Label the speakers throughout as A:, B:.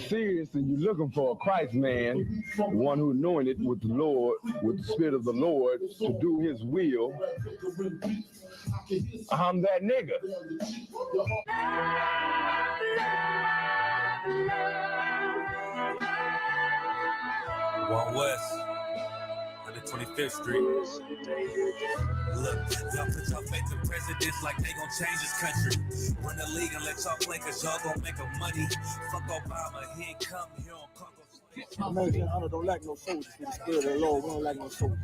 A: Seriously, you're looking for a Christ man, one who anointed with the Lord, with the Spirit of the Lord, to do His will. I'm that nigga.
B: One West, 125th Street. Look, y'all put y'all faith in presidents like they gon' change this country. Run the league and let y'all play, cause y'all gon' make a money. Fuck Obama, he ain't come here on Congo.
C: American honor don't lack no soldiers. For the Spirit of the Lord, we don't lack no soldiers.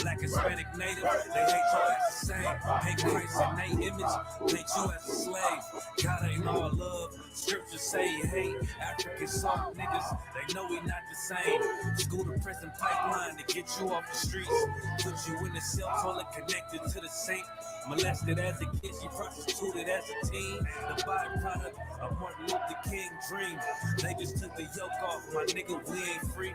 B: Black, Hispanic, Native, they hate y'all as the same. Hate Christ in their image, hate you as a slave. God ain't all love. Scriptures say he hate African soft niggas. They know we not the same. School to prison pipeline to get you off the streets. Put you in the cell toilet connected to the saint. Molested as a kid, she prostituted as a teen. The byproduct of Martin Luther King dream. They just took the yoke off, my nigga, we ain't free.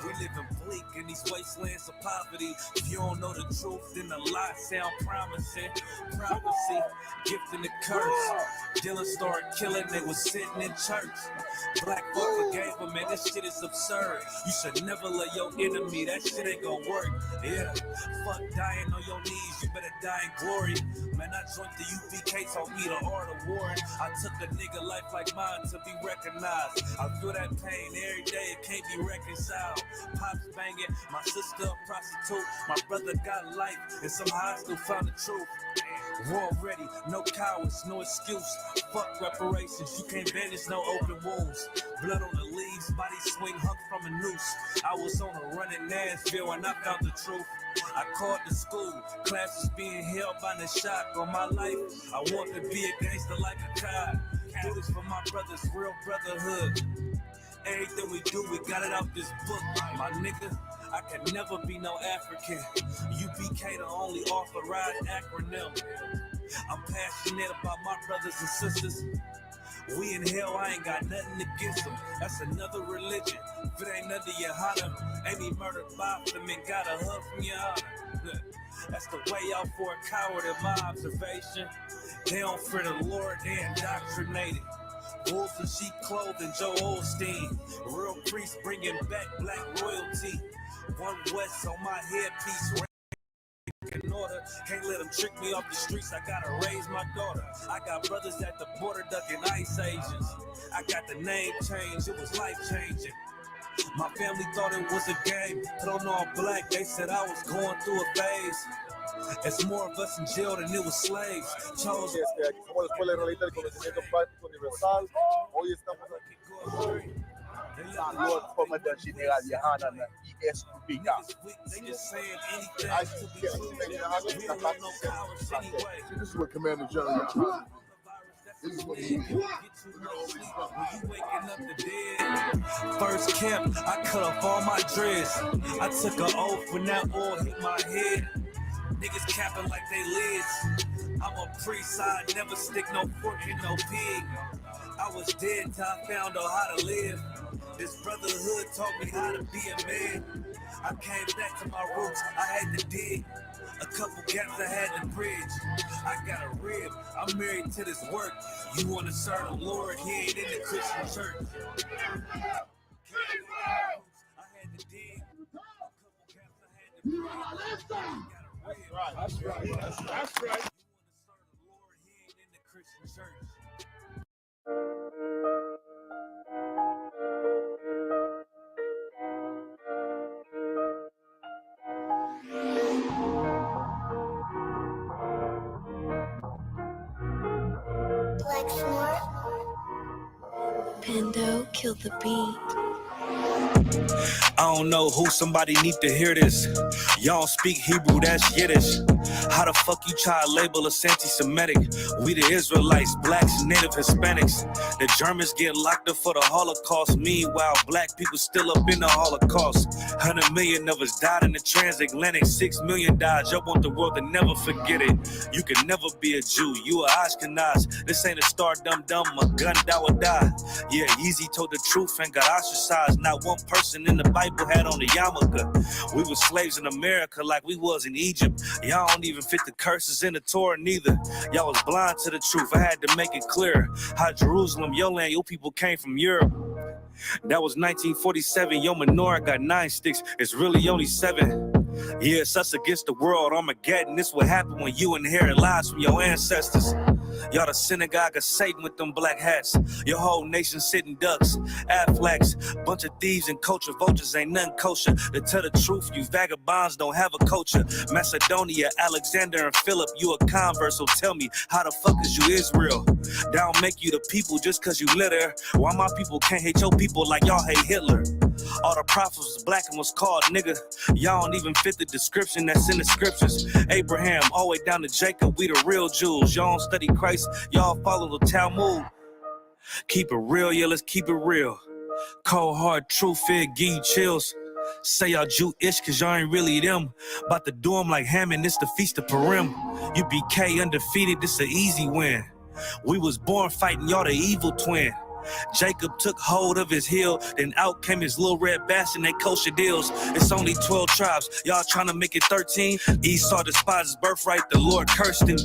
B: We live in bleak in these wastelands of poverty. If you don't know the truth, then the lie sound promising. Prophecy, gift and the curse. Dylan started killing, they was sitting in church. Black folk forgave him, man, this shit is absurd. You should never let your enemy, that shit ain't gonna work. Yeah, fuck dying on your knees, you better die in glory. Man, I joined the UPK, taught me the art of war. I took a nigga life like mine to be recognized. I feel that pain every day, it can't be reconciled. Pops banging, my sister a prostitute. My brother got life, and somehow I still found the truth. War ready, no cowards, no excuse. Fuck reparations, you can't bandage no open wounds. Blood on the leaves, body swing hung from a noose. I was on a run in Nashville and I found the truth. I called the school, classes being held by the shock on my life. I want to be a gangster like a child. Do this for my brothers, real brotherhood. Everything we do, we got it out this book, my nigga. I can never be no African. UPK the only authorized acronym. I'm passionate about my brothers and sisters. We in hell, I ain't got nothing against them. That's another religion. If it ain't under your honor, ain't be murdered by them and got a hug from your honor. That's the way out for a coward in my observation. They don't fear the Lord, they indoctrinated. Wolves in sheep clothing, Joe Osteen. Real priests bringing back black royalty. One West on my headpiece. In order, can't let them trick me off the streets. I gotta raise my daughter. I got brothers at the border ducking ICE agents. I got the name changed, it was life changing. My family thought it was a game. Put on all black, they said I was going through a phase. It's more of us in jail than it was slaves. Chose.
C: Aquí somos la Escuela Israelita del Conocimiento Práctico Universal. Hoy estamos aquí con la Lord Commander General Yohanan Isupk. This is what Commander General Yohanan. This is what he did.
B: First camp, I cut off all my dreads. I took an oath when that oil hit my head. Niggas capping like they lids. I'm a priest, I never stick no fork in no pig. I was dead till I found out how to live. This brotherhood taught me how to be a man. I came back to my roots, I had to dig. A couple gaps I had to bridge. I got a rib, I'm married to this work. You wanna serve the Lord, he ain't in the Christian church. I had to dig. A couple gaps I had to bridge.
C: That's right.
B: You wanna serve the Lord, he ain't in the Christian church.
D: Pando killed the beat.
B: I don't know who, somebody need to hear this. Y'all don't speak Hebrew, that's Yiddish. How the fuck you try to label us anti-Semitic? We the Israelites, blacks, native Hispanics. The Germans get locked up for the Holocaust. Meanwhile, black people still up in the Holocaust. 100 million of us died in the transatlantic. 6 million died. Y'all want the world to never forget it. You can never be a Jew. You a Ashkenaz. This ain't a star dum-dum. A gun that would die. Yeah, Yeezy told the truth and got ostracized. Not one person in the Bible had on a yarmulke. We were slaves in America. America like we was in Egypt. Y'all don't even fit the curses in the Torah neither. Y'all was blind to the truth. I had to make it clear how Jerusalem, your land, your people came from Europe. That was 1947. Your menorah got 9 sticks. It's really only 7. Yeah, it's us against the world. Armageddon. This what happened when you inherit lies from your ancestors. Y'all the synagogue of Satan with them black hats. Your whole nation sitting ducks, Aflacs, bunch of thieves and culture vultures ain't nothing kosher. To tell the truth, you vagabonds don't have a culture. Macedonia, Alexander and Philip, you a convert, so tell me, how the fuck is you Israel? That don't make you the people just cause you live there. Why my people can't hate your people like y'all hate Hitler? All the prophets was black and was called nigga. Y'all don't even fit the description that's in the scriptures. Abraham, all the way down to Jacob, we the real Jews. Y'all don't study Christ, y'all follow the Talmud. Keep it real, yeah, let's keep it real. Cold hard truth, it give you chills. Say y'all Jew-ish cause y'all ain't really them. About to do them like Hammond, it's the Feast of Purim. UBK undefeated, this an easy win. We was born fighting, y'all the evil twin. Jacob took hold of his heel, then out came his little red bastard and they kosher deals. It's only 12 tribes, y'all trying to make it 13. Esau despised his birthright, the Lord cursed him.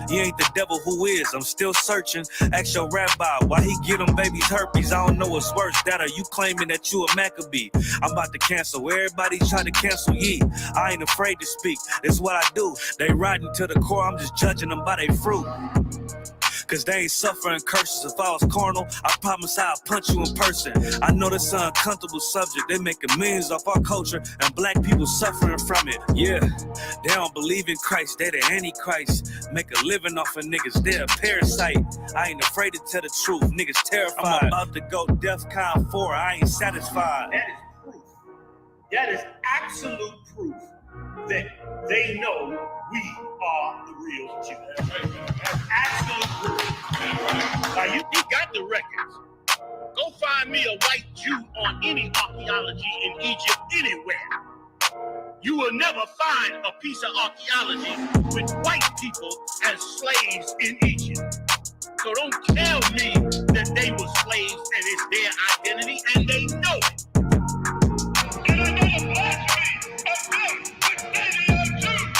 B: He ain't the devil who is, I'm still searching. Ask your rabbi, why he give them babies herpes? I don't know what's worse, that or you claiming that you a Maccabee. I'm about to cancel, everybody trying to cancel ye. I ain't afraid to speak, that's what I do. They riding to the core, I'm just judging them by their fruit. Cause they ain't suffering curses. If I was carnal, I promise I'll punch you in person. I know this is an uncomfortable subject. They making millions off our culture and black people suffering from it. Yeah, they don't believe in Christ. They the Antichrist. Make a living off of niggas. They're a parasite. I ain't afraid to tell the truth. Niggas terrified. I'm about to go DEFCON 4. I ain't satisfied.
D: That is proof. That is absolute proof that they know we are the real Jews. That's absolute proof. Now, you got the records. Go find me a white Jew on any archaeology in Egypt anywhere. You will never find a piece of archaeology with white people as slaves in Egypt. So don't tell me that they were slaves and it's their identity, and they know it. And I know the blasphemy of them, but they are Jews.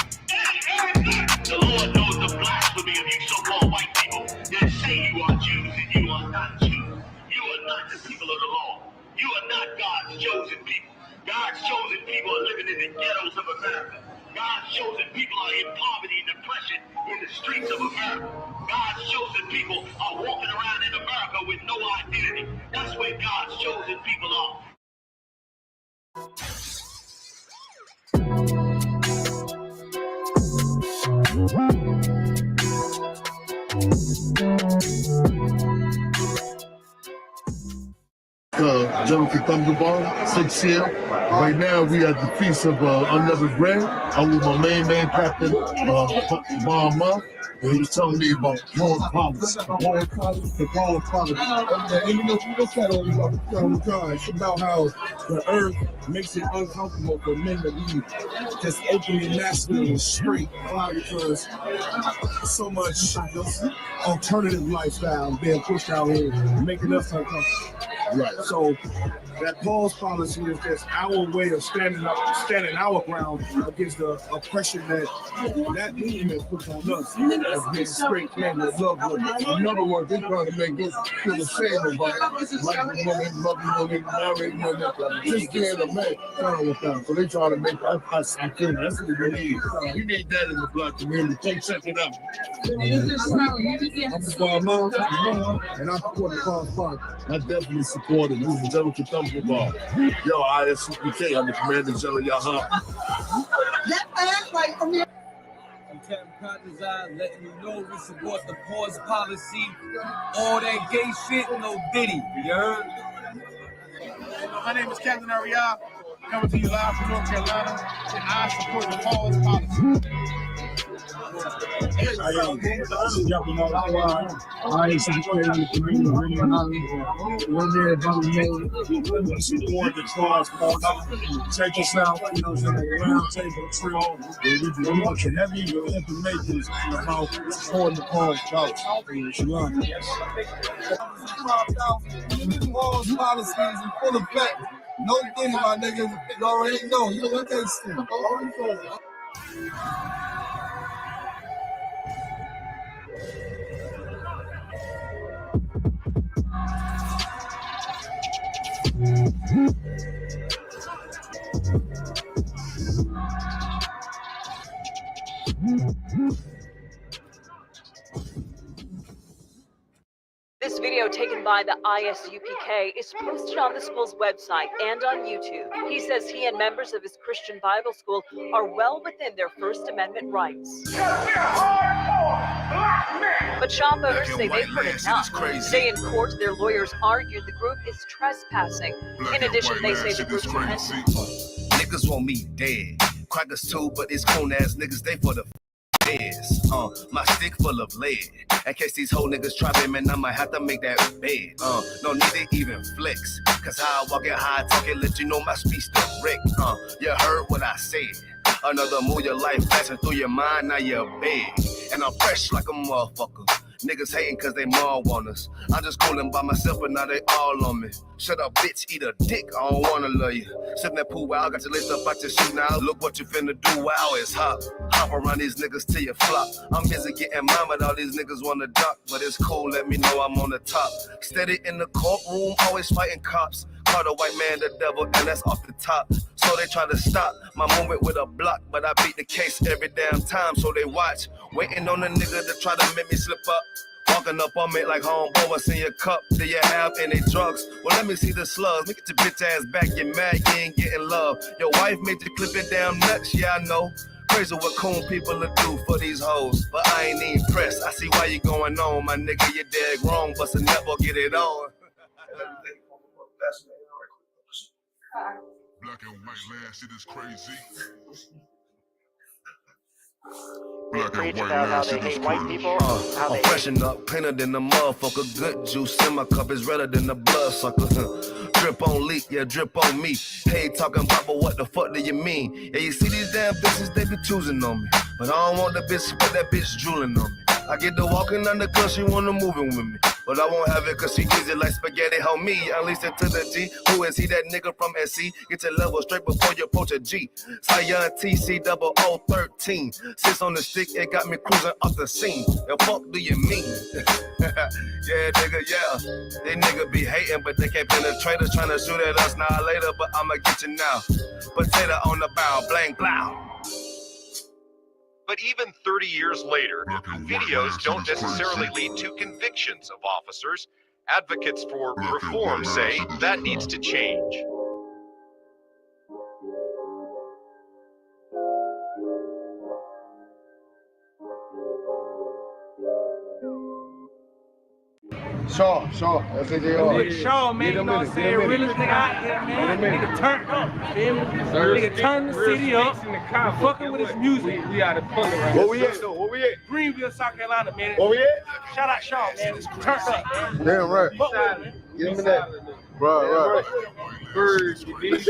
D: The Lord knows the blasphemy of you so-called white people that say you are Jews and you are not Jews. You are not the people of the law. You are not God's chosen people. God's chosen people are living in the ghettos of America. God's chosen people are in poverty and depression in the streets of America. God's chosen people are walking around in America with no identity. That's where God's chosen people are.
E: Jonathan Thunderball, 6 year. Right now we at the Feast of Unleavened Bread. I'm with my main man, Captain Bahama. And he was telling me about world problems. World problems, the world problems. And you know, we look at all these other times. It's about how the earth makes it uncomfortable for men to be just openly masculine and straight. Why? Because so much alternative lifestyle being pushed out here, making us uncomfortable. Right. So that pause policy is just our way of standing our ground against the oppression that movement puts on us as being straight men that love women. In other words, they're trying to make us feel ashamed about liking women, loving women, marrying women, just being a man. So they try to make us I think that's what we need. We need that in the black community. Take something up. I'm the Bahama, and I support the Cause Park. I definitely support it. This is Jonathan Thunderball. Yo, Isupk, I'm the commander general, y'all.
F: I'm Captain Cotton's Eye, letting you know we support the pause policy. All that gay shit, no Diddy. You heard?
G: My name is Captain Ariel, coming to you live from North Carolina, and I support the pause policy.
H: I am jumping on the line. I ain't supporting the community. One day, support the cause. Check us out. You know, round table trill. We want to heavy information about supporting the cause.
E: Pause policies in full effect. No thing, my nigga. You already know. You know what they say.
I: This video taken by the Isupk is posted on the school's website and on YouTube. He says he and members of his Christian Bible school are well within their First Amendment rights. But shop owners say they've heard enough. Today in court, their lawyers argued the group is trespassing. In addition, they say the group's
J: niggas want me dead. Crackers too, but these coon-ass niggas, they for the feds. My stick full of lead. In case these whole niggas try me, man, I might have to make that bed. No need to even flex. Cause how I walk it, how I talk it, let you know my speech direct. You heard what I said. Another move, your life passing through your mind, now you're big. And I'm fresh like a motherfucker. Niggas hating cause they more want us. I'm just coolin' by myself, but now they all on me. Shut up, bitch, eat a dick, I don't wanna love you. Sippin' that pool, wow, got your list up out your shoe now. Look what you finna do, wow, it's hot. Hop around these niggas till you flop. I'm busy getting mine, but all these niggas wanna duck. But it's cool, let me know I'm on the top. Steady in the courtroom, always fighting cops. Call the white man the devil, and that's off the top. So they try to stop my movement with a block, but I beat the case every damn time, so they watch. Waiting on a nigga to try to make me slip up. Walking up on me like homeboy, what's in your cup? Do you have any drugs? Well, let me see the slugs. Make it your bitch ass back, get mad, you ain't getting love. Your wife made you clip it down nuts, yeah, I know. Crazy what coon people will do for these hoes, but I ain't even pressed. I see why you going on, my nigga, you dead wrong, but never get it on.
E: Black and white land, shit is crazy.
K: Preach about how they hate white people.
J: I'm freshen up, cleaner than the motherfucker. Good juice in my cup is redder than the bloodsucker. Drip on leak, yeah, drip on me. Hey, talking about, but what the fuck do you mean? Yeah, you see these damn bitches, they be choosing on me. But I don't want the bitch, but that bitch drooling on me. I get to walking under cause she wanna moving with me. But I won't have it cause she easy like spaghetti, homie. Unleash it to the G. Who is he, that nigga from SC? Get your level straight before you approach a G. Sion TC 0013. Sits on the stick, it got me cruising off the scene. The fuck do you mean? Yeah, nigga, yeah. They nigga be hating, but they can't penetrate us. Trying to shoot at us now or later, but I'ma get you now. Potato on the bow, blank, blow.
L: But even 30 years later, videos don't necessarily lead to convictions of officers. Advocates for reform say that needs to change.
C: Shaw, that's it.
F: Shaw, man, you know what I'm saying? Realest nigga out here, man. Nigga turned up, feel me? Nigga turned the city up, fucking with his music. We out of color right
C: Where we at though? Where we at?
F: Greenville, South Carolina, man.
C: Where we at?
F: Shout out Shaw, man. It's turned up, man.
C: Damn right.
F: Fuck with it, man.
C: Give me that. Right. Birds, you dig?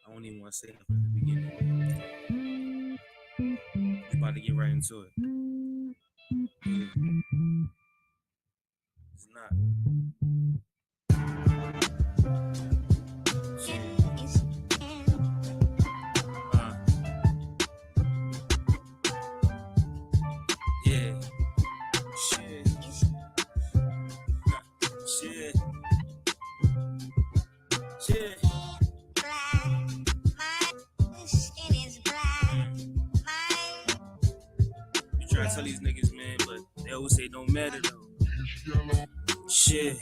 M: I don't even want to say that from the beginning. We're about to get right into it. Yeah. It's not. Yeah. Shit. Shit. Try to tell these niggas, man, but they always say it don't matter though. Shit.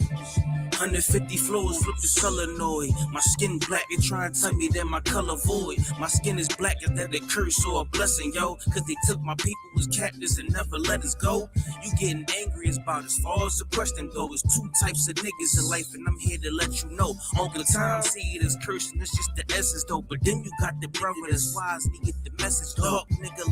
M: 150 floors, flip the solenoid. My skin black, they try and tell me that my color void. My skin is black, is that a curse or a blessing, yo? Cause they took my people as captives and never let us go. You getting angry as about as far as the question go. There's two types of niggas in life, and I'm here to let you know. Uncle Tom see it as cursing, it's just the essence though. But then you got the brother that's wise, and he get the message. Dark nigga,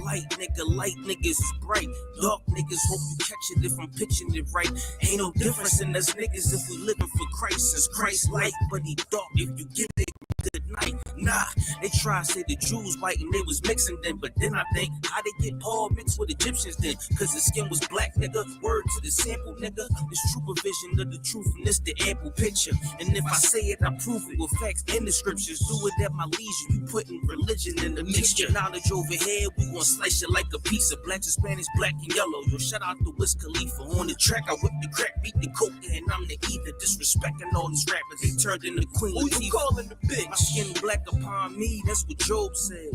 M: light niggas is bright. Dark niggas hope you catch it if I'm pitching it right. Ain't no difference in us niggas if we living for Christ, as Christ light, but he dark if you give it. good night. Nah, they try to say the Jews white and they was mixing them, but then I think, how they get Paul mixed with Egyptians then? Cause his skin was black, nigga. Word to the sample, nigga. It's true provision of the truth and it's the ample picture. And if I say it, I prove it with facts in the scriptures. Do it at my leisure. You putting religion in the mixture. Knowledge over here, we gon' slice it like a pizza. Black to Spanish, black and yellow. Yo, shout out to Wiz Khalifa. On the track, I whip the crack, beat the coke, and I'm the either. Disrespecting all these rappers, they turned into Queen Latifah. Who you calling the bitch? My skin black upon me, that's what Job said.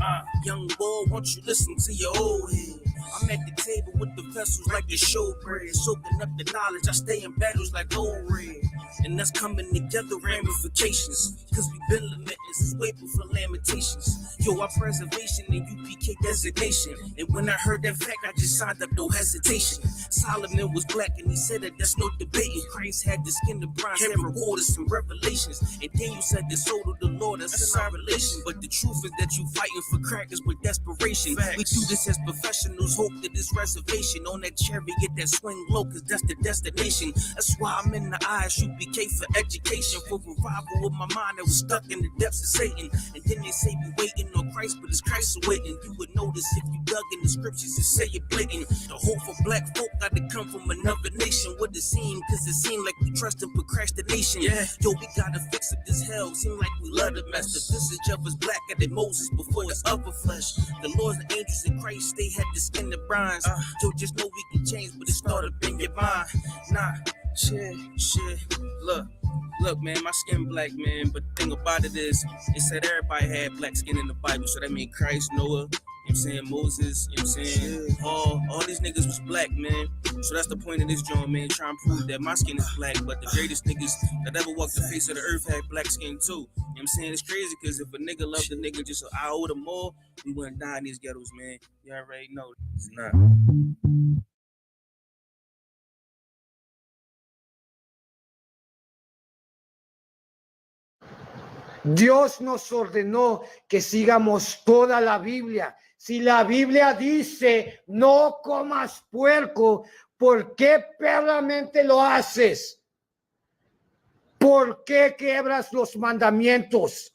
M: Young boy, won't you listen to your old head? I'm at the table with the vessels like the showbread. Soaking up the knowledge, I stay in battles like old red. And that's coming together ramifications. Cause we been limitless, it's waiting for lamentations. Yo, our preservation and UPK designation. And when I heard that fact, I just signed up, no hesitation. Solomon was black and he said that there's no debating. Christ had the skin of bronze, had rewarded some revelations. And Daniel said the soul of the Lord, that's in our relation. But the truth is that you fighting for crackers with desperation. Facts. We do this as professionals, hope that this reservation on that chariot that swing low, cause that's the destination. That's why I'm in the ISUPK for education, for revival of my mind that was stuck in the depths of Satan. And then they say we waiting on Christ, but it's Christ awaiting. You would notice if you dug in the scriptures and say it blatant. The hope for black folk got to come from another nation. What it seem, cause it seemed like we trust in procrastination. Yeah. Yo, we gotta fix it this hell. Seem like we love the mess. The visage of us blacker than Moses before his upper flesh. The Lord's the angels in Christ, they had the skin of bronze. Yo, just know we can change, but it started in your mind. Nah, shit. Look, man, my skin black, man. But the thing about it is, it said everybody had black skin in the Bible. So that means Christ, Noah, you know what I'm saying, Moses, you know what I'm saying, all these niggas was black, man. So that's the point of this joint, man, trying to prove that my skin is black, but the greatest niggas that ever walked the face of the earth had black skin too. You know what I'm saying? It's crazy, because if a nigga loved a nigga just an iota more, we wouldn't die in these ghettos, man. You already know. It's not.
N: Dios nos ordenó que sigamos toda la Biblia. Si la Biblia dice no comas puerco, ¿por qué perramente lo haces? ¿Por qué quebras los mandamientos?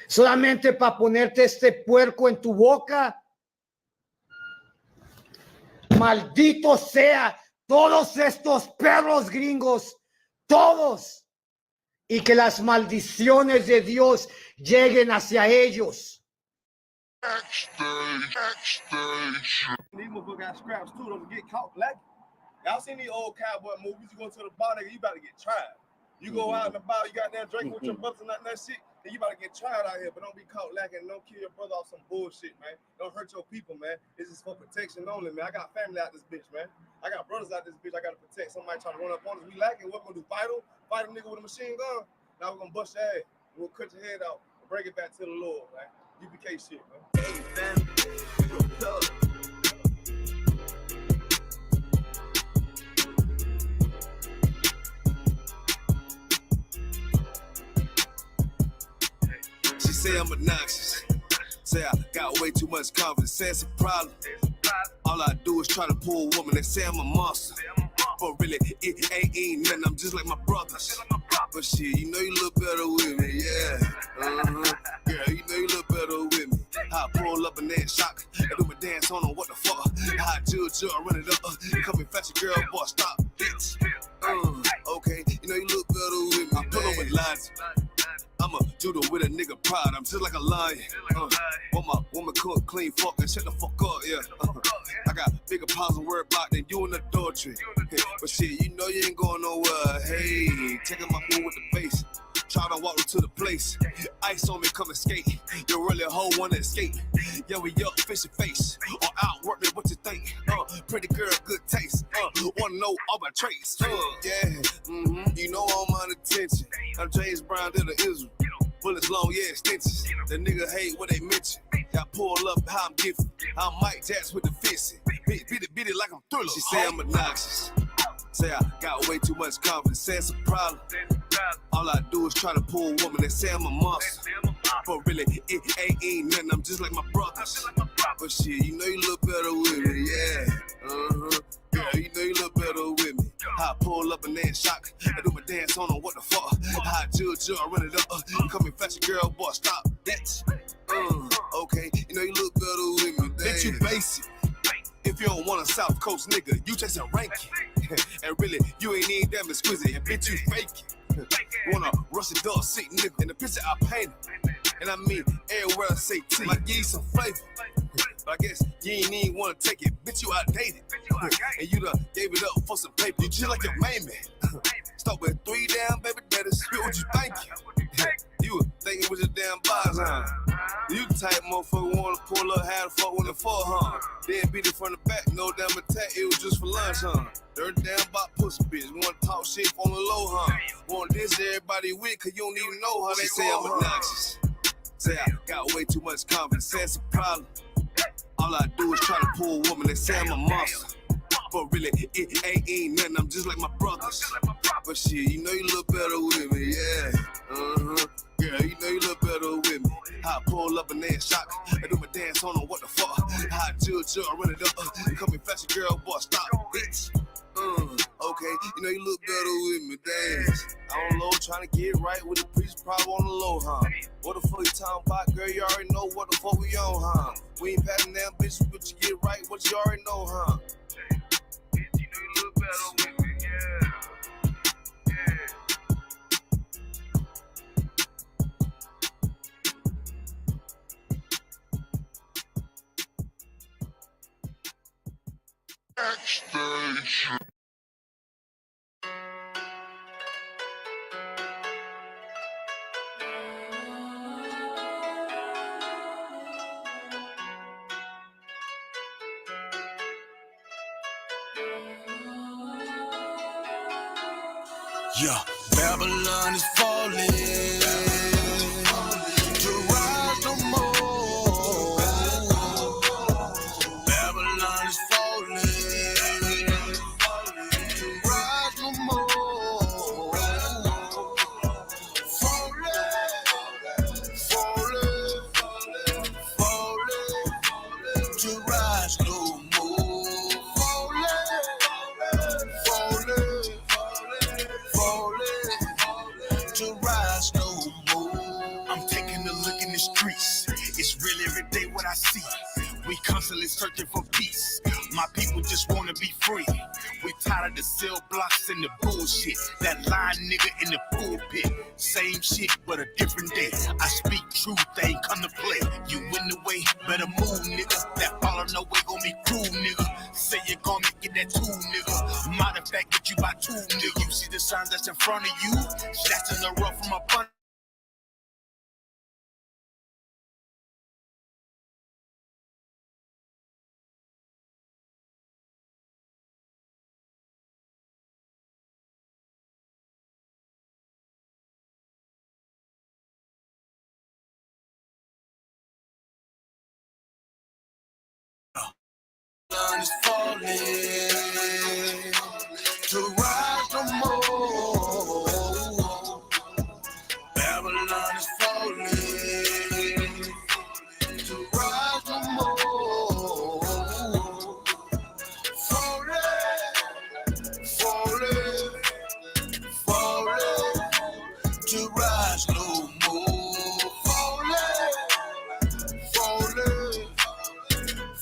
N: ¿Solamente para ponerte este puerco en tu boca? Maldito sea todos estos perros gringos, todos. Y que las maldiciones de Dios lleguen hacia ellos.
C: These motherfuckers got scraps too. Don't get caught black. Y'all seen these old cowboy movies? You go to the bar, nigga, you about to get tried. You go out in the bar, you got that drinking with your brothers and that shit, then you about to get tried out here. But don't be caught lacking. Don't kill your brother off some bullshit, man. Don't hurt your people, man. This is for protection only, man. I got family out this bitch, man. I got brothers out this bitch. I got to protect. Somebody trying to run up on us. We lacking. What we gonna do? Fight a nigga with a machine gun? Now we're gonna bust your ass. We'll cut your head out and bring it back to the Lord, man. UPK shit, man. Hey, man.
J: She say I'm obnoxious. Say I got way too much confidence. Say it's a problem. All I do is try to pull a woman and say I'm a monster. But really, it ain't nothing. I'm just like my brothers. But shit, you know you look better with me, yeah. Girl, you know you look better with me. How I pull up and then shock. I do my dance on them, what the fuck? How I chill, run it up. Come and fetch a girl, boy, stop, bitch. Okay, you know you look better with me. I pull up with lines. I'm a judo with a nigga pride. I'm just like a lion. Want my woman cook, clean, fuck, and shut the fuck up, yeah. I got bigger problems to worry about than you in adultery. But shit, you know you ain't going nowhere. Hey, checking my mood with the bass. Try to walk to the place. Ice on me, come and skate. You really a hoe wanna escape. Yeah, we up, fish your face. Or outwork me, what you think? Pretty girl, good taste. Wanna know all my traits. You know I'm on attention. I'm James Brown to the Israel. Bullets long, yeah, extensions. The nigga hate what they mention. I pull up how I'm gifted. I'm Mike Jackson with the fist. Beat it like I'm Thriller. She say I'm obnoxious. Say I got way too much confidence. Say it's a problem. All I do is try to pull a woman and say I'm a monster. But really, it ain't nothing. I'm just like my brothers. But shit, you know you look better with me, yeah. Girl, you know you look better with me. How I pull up and then shock. I do my dance on them, what the fuck? How I judge, I run it up. Coming fast, girl, boy, stop, bitch. Okay, you know you look better with me, bitch, you basic. If you don't want a South Coast nigga, you chasing ranking. And really, you ain't even damn exquisite, and bitch, you fake it. Want a rusty dog seat nigga, and the picture I painted. And I mean, everywhere I say T, like give you some flavor. But I guess you ain't even want to take it, bitch, you outdated. And you done gave it up for some paper, you just like your main man. Start with 3 damn baby daddies, what you thinking? You were thinking with your damn bars, huh? You the type motherfucker wanna pull up, how the fuck when the fall, huh? Then beat it from the back, no damn attack, it was just for lunch, huh? Dirty damn bot pussy bitch, wanna talk shit on the low, huh? Want this everybody with, cause you don't even know how they say I'm obnoxious. Say I got way too much confidence, say it's a problem. All I do is try to pull a woman, they say I'm a monster. But really, it ain't nothing, I'm just like my brothers. But shit, you know you look better with me, yeah. Yeah, you know you look better with me. How I pull up and then shock. I do my dance on them, what the fuck? How I judge, I run it up. Coming fast, girl, boy, stop, bitch. Okay, you know you look better with me, dance. On the low, trying to get right with the preacher, probably on the low, huh? What the fuck you talking about, girl? You already know what the fuck we on, huh? We ain't passing down bitches, but you get right, what you already know, huh? You know you look better with me, yeah.
K: Backstage.
M: Yeah, Babylon is falling. To rise no more. Babylon is falling. To rise no more. Falling. To rise no more. To rise no more. I'm taking a look in the streets. It's real every day what I see. We constantly searching for peace. My people just wanna be free. We tired of the cell blocks and the bullshit. That lying nigga in the pulpit. Same shit, but a different day. I speak truth, they ain't come to play. You in the way, better move, nigga. That follow no way gon' be cruel, nigga. Say you're gonna get that tool, nigga. Matter of fact, get you by two, nigga. You see the signs that's in front of you? That's in the rough from up under. Is falling to rise no more. Babylon is falling to rise no more. Falling to rise no more.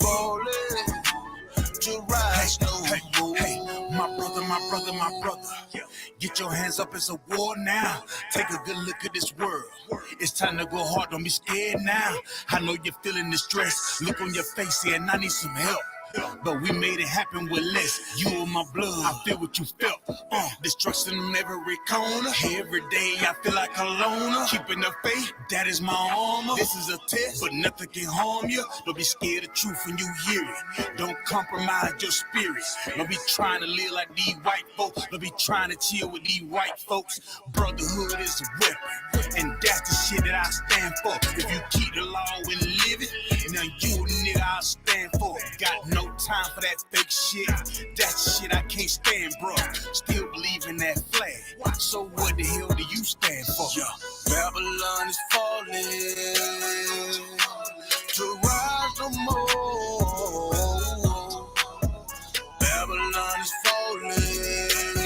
M: Falling to rise no more. Hey, my brother. Get your hands up, it's a war now. Take a good look at this world. It's time to go hard, don't be scared now. I know you're feeling the stress. Look on your face, yeah, and I need some help. But we made it happen with less. You in my blood, I feel what you felt. Destruction in every corner. Every day I feel like a loner. Keeping the faith, that is my armor. This is a test, but nothing can harm you. Don't be scared of truth when you hear it. Don't compromise your spirit. Don't be trying to live like these white folks. Don't be trying to chill with these white folks. Brotherhood is a weapon, and that's the shit that I stand for. If you keep the law and live it, now you a nigga I stand for. Got no time for that fake shit. That shit I can't stand, bro. Still believe in that flag. So what the hell do you stand for? Yeah. Babylon is falling to rise no more. Babylon is falling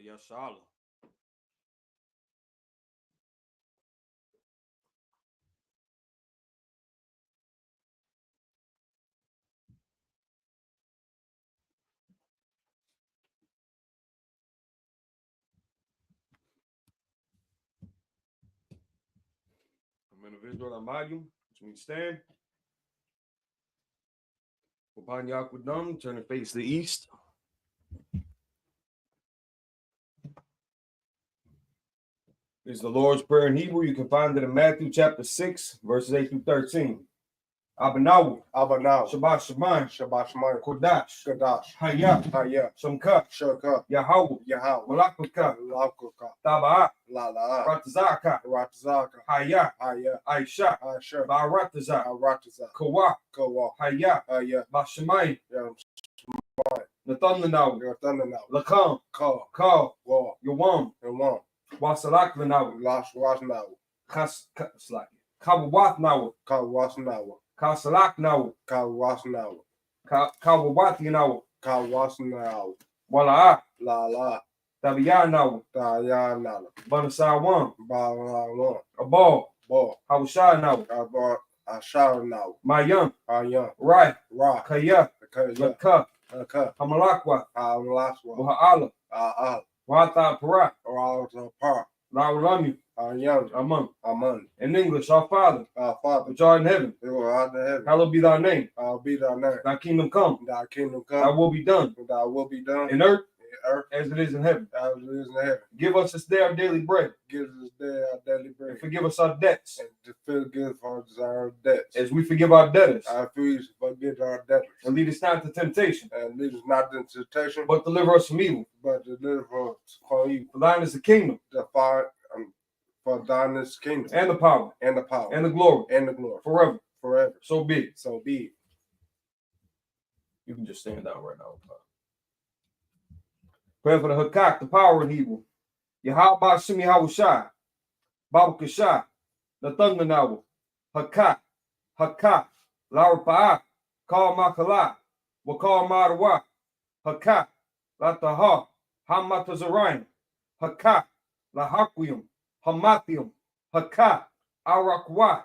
O: Yashala. I'm in a visual Amadium, which means stand. Upon Yaquadum, turn and face the east. This is the Lord's Prayer in Hebrew. You can find it in Matthew chapter 6, verses 8 through 13. Abanawu,
C: Abanaw,
O: Shabbat Shemayim,
C: Shabbat Shemayim,
O: Kodash,
C: Kadash,
O: Hayah,
C: Hayah,
O: Shamka,
C: Shaka,
O: Yahweh,
C: Yahweh,
O: Malakuka,
C: Lakuka,
O: Taba'a,
C: Lala,
O: Ratazaka,
C: Ratazaka,
O: Hayah,
C: Hayah,
O: Aisha,
C: Asher,
O: Barataza,
C: Arataza,
O: Kawa,
C: Kawa,
O: Hayah,
C: Hayah,
O: Bashamayim,
C: Yam,
O: Nathanaw,
C: Yathanaw,
O: Lakam,
C: Ka, Wa,
O: Yawam,
C: Yawam,
O: Wasalakanaw,
C: Lash Washnaw,
O: Kawawathnaw,
C: Ka Washnaw,
O: Kasalaknaw,
C: Ka Washnaw,
O: Kawawathinaw,
C: Ka Washnaw,
O: Wala'a,
C: Lala,
O: Tabiyanaw,
C: Tayanala,
O: Banasawan,
C: Balawan,
O: Abal,
C: Bo,
O: Hawashanaw,
C: Abar, Asharaw,
O: Mayam,
C: Ayam,
O: Rai,
C: Ra,
O: Kaya,
C: Kaya,
O: Laka,
C: Ka,
O: Hamalakwa,
C: Alaswa,
O: Waha'ala, Wata Para,
C: Ralta Par,
O: Laulami,
C: Ayam,
O: Aman. In English, our Father,
C: Father,
O: which art in heaven,
C: who art in heaven,
O: hallowed be thy name.
C: I'll be thy name.
O: Thy kingdom come,
C: Thy kingdom
O: thy
C: come,
O: will be done
C: thy will be done
O: in earth
C: earth
O: as it is in heaven.
C: as it is in heaven.
O: Give us this day our daily bread,
C: Give us this day our daily bread,
O: and forgive us our debts,
C: and to forgive our debts,
O: as we forgive our debtors.
C: as we forgive our debtors,
O: And lead us not into temptation,
C: and lead us not into temptation,
O: but deliver us from evil.
C: but deliver us from evil.
O: For thine is the kingdom,
C: The fire, for thine is the kingdom,
O: and the power,
C: and the power,
O: and the glory,
C: and the glory,
O: forever.
C: forever.
O: So be it.
C: So be it.
O: You can just stand down right now. Pray for the Hakak, the power in Hebrew. Yahweh Shimi Hawashai, Babu Kashai, the thunder now. Hakak, Hakak, Laurpa'a, Kal Makala, Wakal Madawa, Hakak, Lataha, Hamatazarain, Hakak, Lahaquium, Hamathium, Hakak, Arakwa,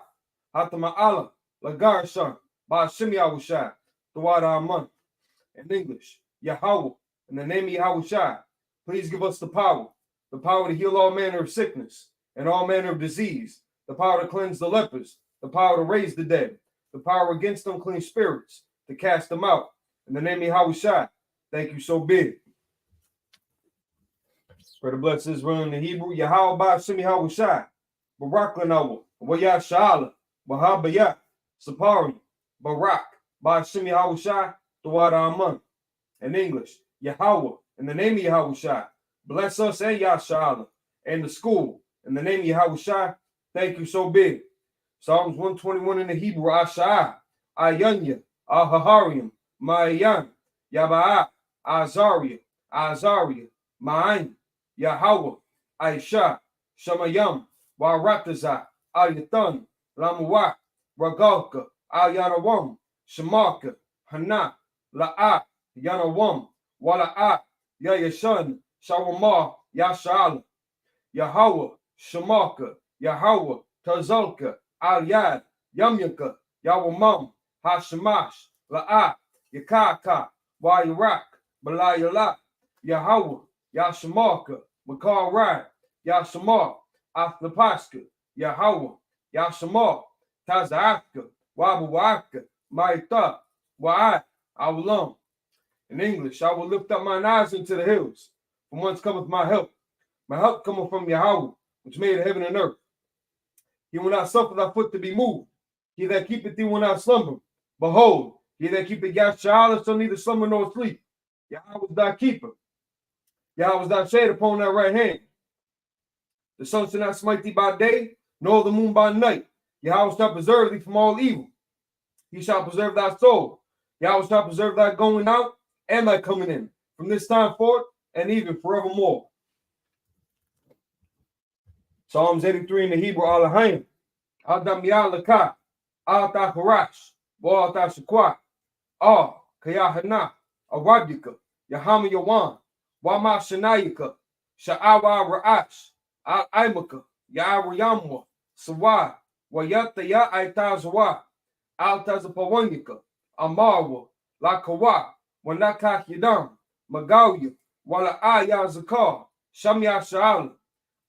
O: Hatama'ala, Lagarshan, Bashimi Hawashai, the Wada Aman. In English, Yahweh, in the name of Yahushua, please give us the power to heal all manner of sickness and all manner of disease, the power to cleanse the lepers, the power to raise the dead, the power against unclean spirits, to cast them out. In the name of Yahushua, thank you so big. Pray to bless Israel in the Hebrew, Yahweh Ba'ashim Yahushua, Barak Lanawa, Wayah Sha'ala, Wahabayah, Sapari, Barak, Ba'ashim Yahushua, Tawada Aman. In English, Yahweh, in the name of Yahushua, bless us and Yasha'ala, and the school, in the name of Yahushua, thank you so big. Psalms 121 in the Hebrew, Asha'ah, Ayanya, Ahaharium, Ma'ayan, Yaba'ah, Azaria, Ma'ayin, Yahweh, Aisha, Shamayam, Warataza, Ayathan, Lamuwa, Ragalka, Ayarawam, Shamaka, Hana, La'ah, Yanawam, Wala'ah, Yayashan, Shawamah, Yasha'ala, Yahweh, Shamaka, Yahweh, Tazalka, Al-Yad, Yamyaka, Yawamam, Hashemash, La'ah, Yakaka, Wayarak, Balayala, Yahweh, Yashamaka, Makar Rai, Yashamar, Athapaska, Yahweh, Yashamar, Tazaka, Wabuaka, Maita, Wa'at, Awlam. In English, I will lift up mine eyes into the hills. From whence cometh my help? My help cometh from Yahweh, which made heaven and earth. He will not suffer thy foot to be moved. He that keepeth thee will not slumber. Behold, He that keepeth Yah Sha'ala shall neither slumber nor sleep. Yahweh is thy keeper. Yahweh is thy shade upon thy right hand. The sun shall not smite thee by day, nor the moon by night. Yahweh shall preserve thee from all evil. He shall preserve thy soul. Yahweh shall preserve thy going out and thy coming in, from this time forth and even forevermore. Psalms 83 in the Hebrew, Alahayim. Adam Yalaka, Alta Harash, Walta Shaqua, Kayahana, Aradika, Yahama Yawan, Wama Shanayika, Sha'awa Ra'ash, Al Aimaka, Ya'ariyamwa, Sawa, Wayata Ya Aitazawa, Altazapawanyika, Amarwa, Lakawa, Wanaka Yadam, Magawya, Wala Aya Zakar, Shamya Sha'ala,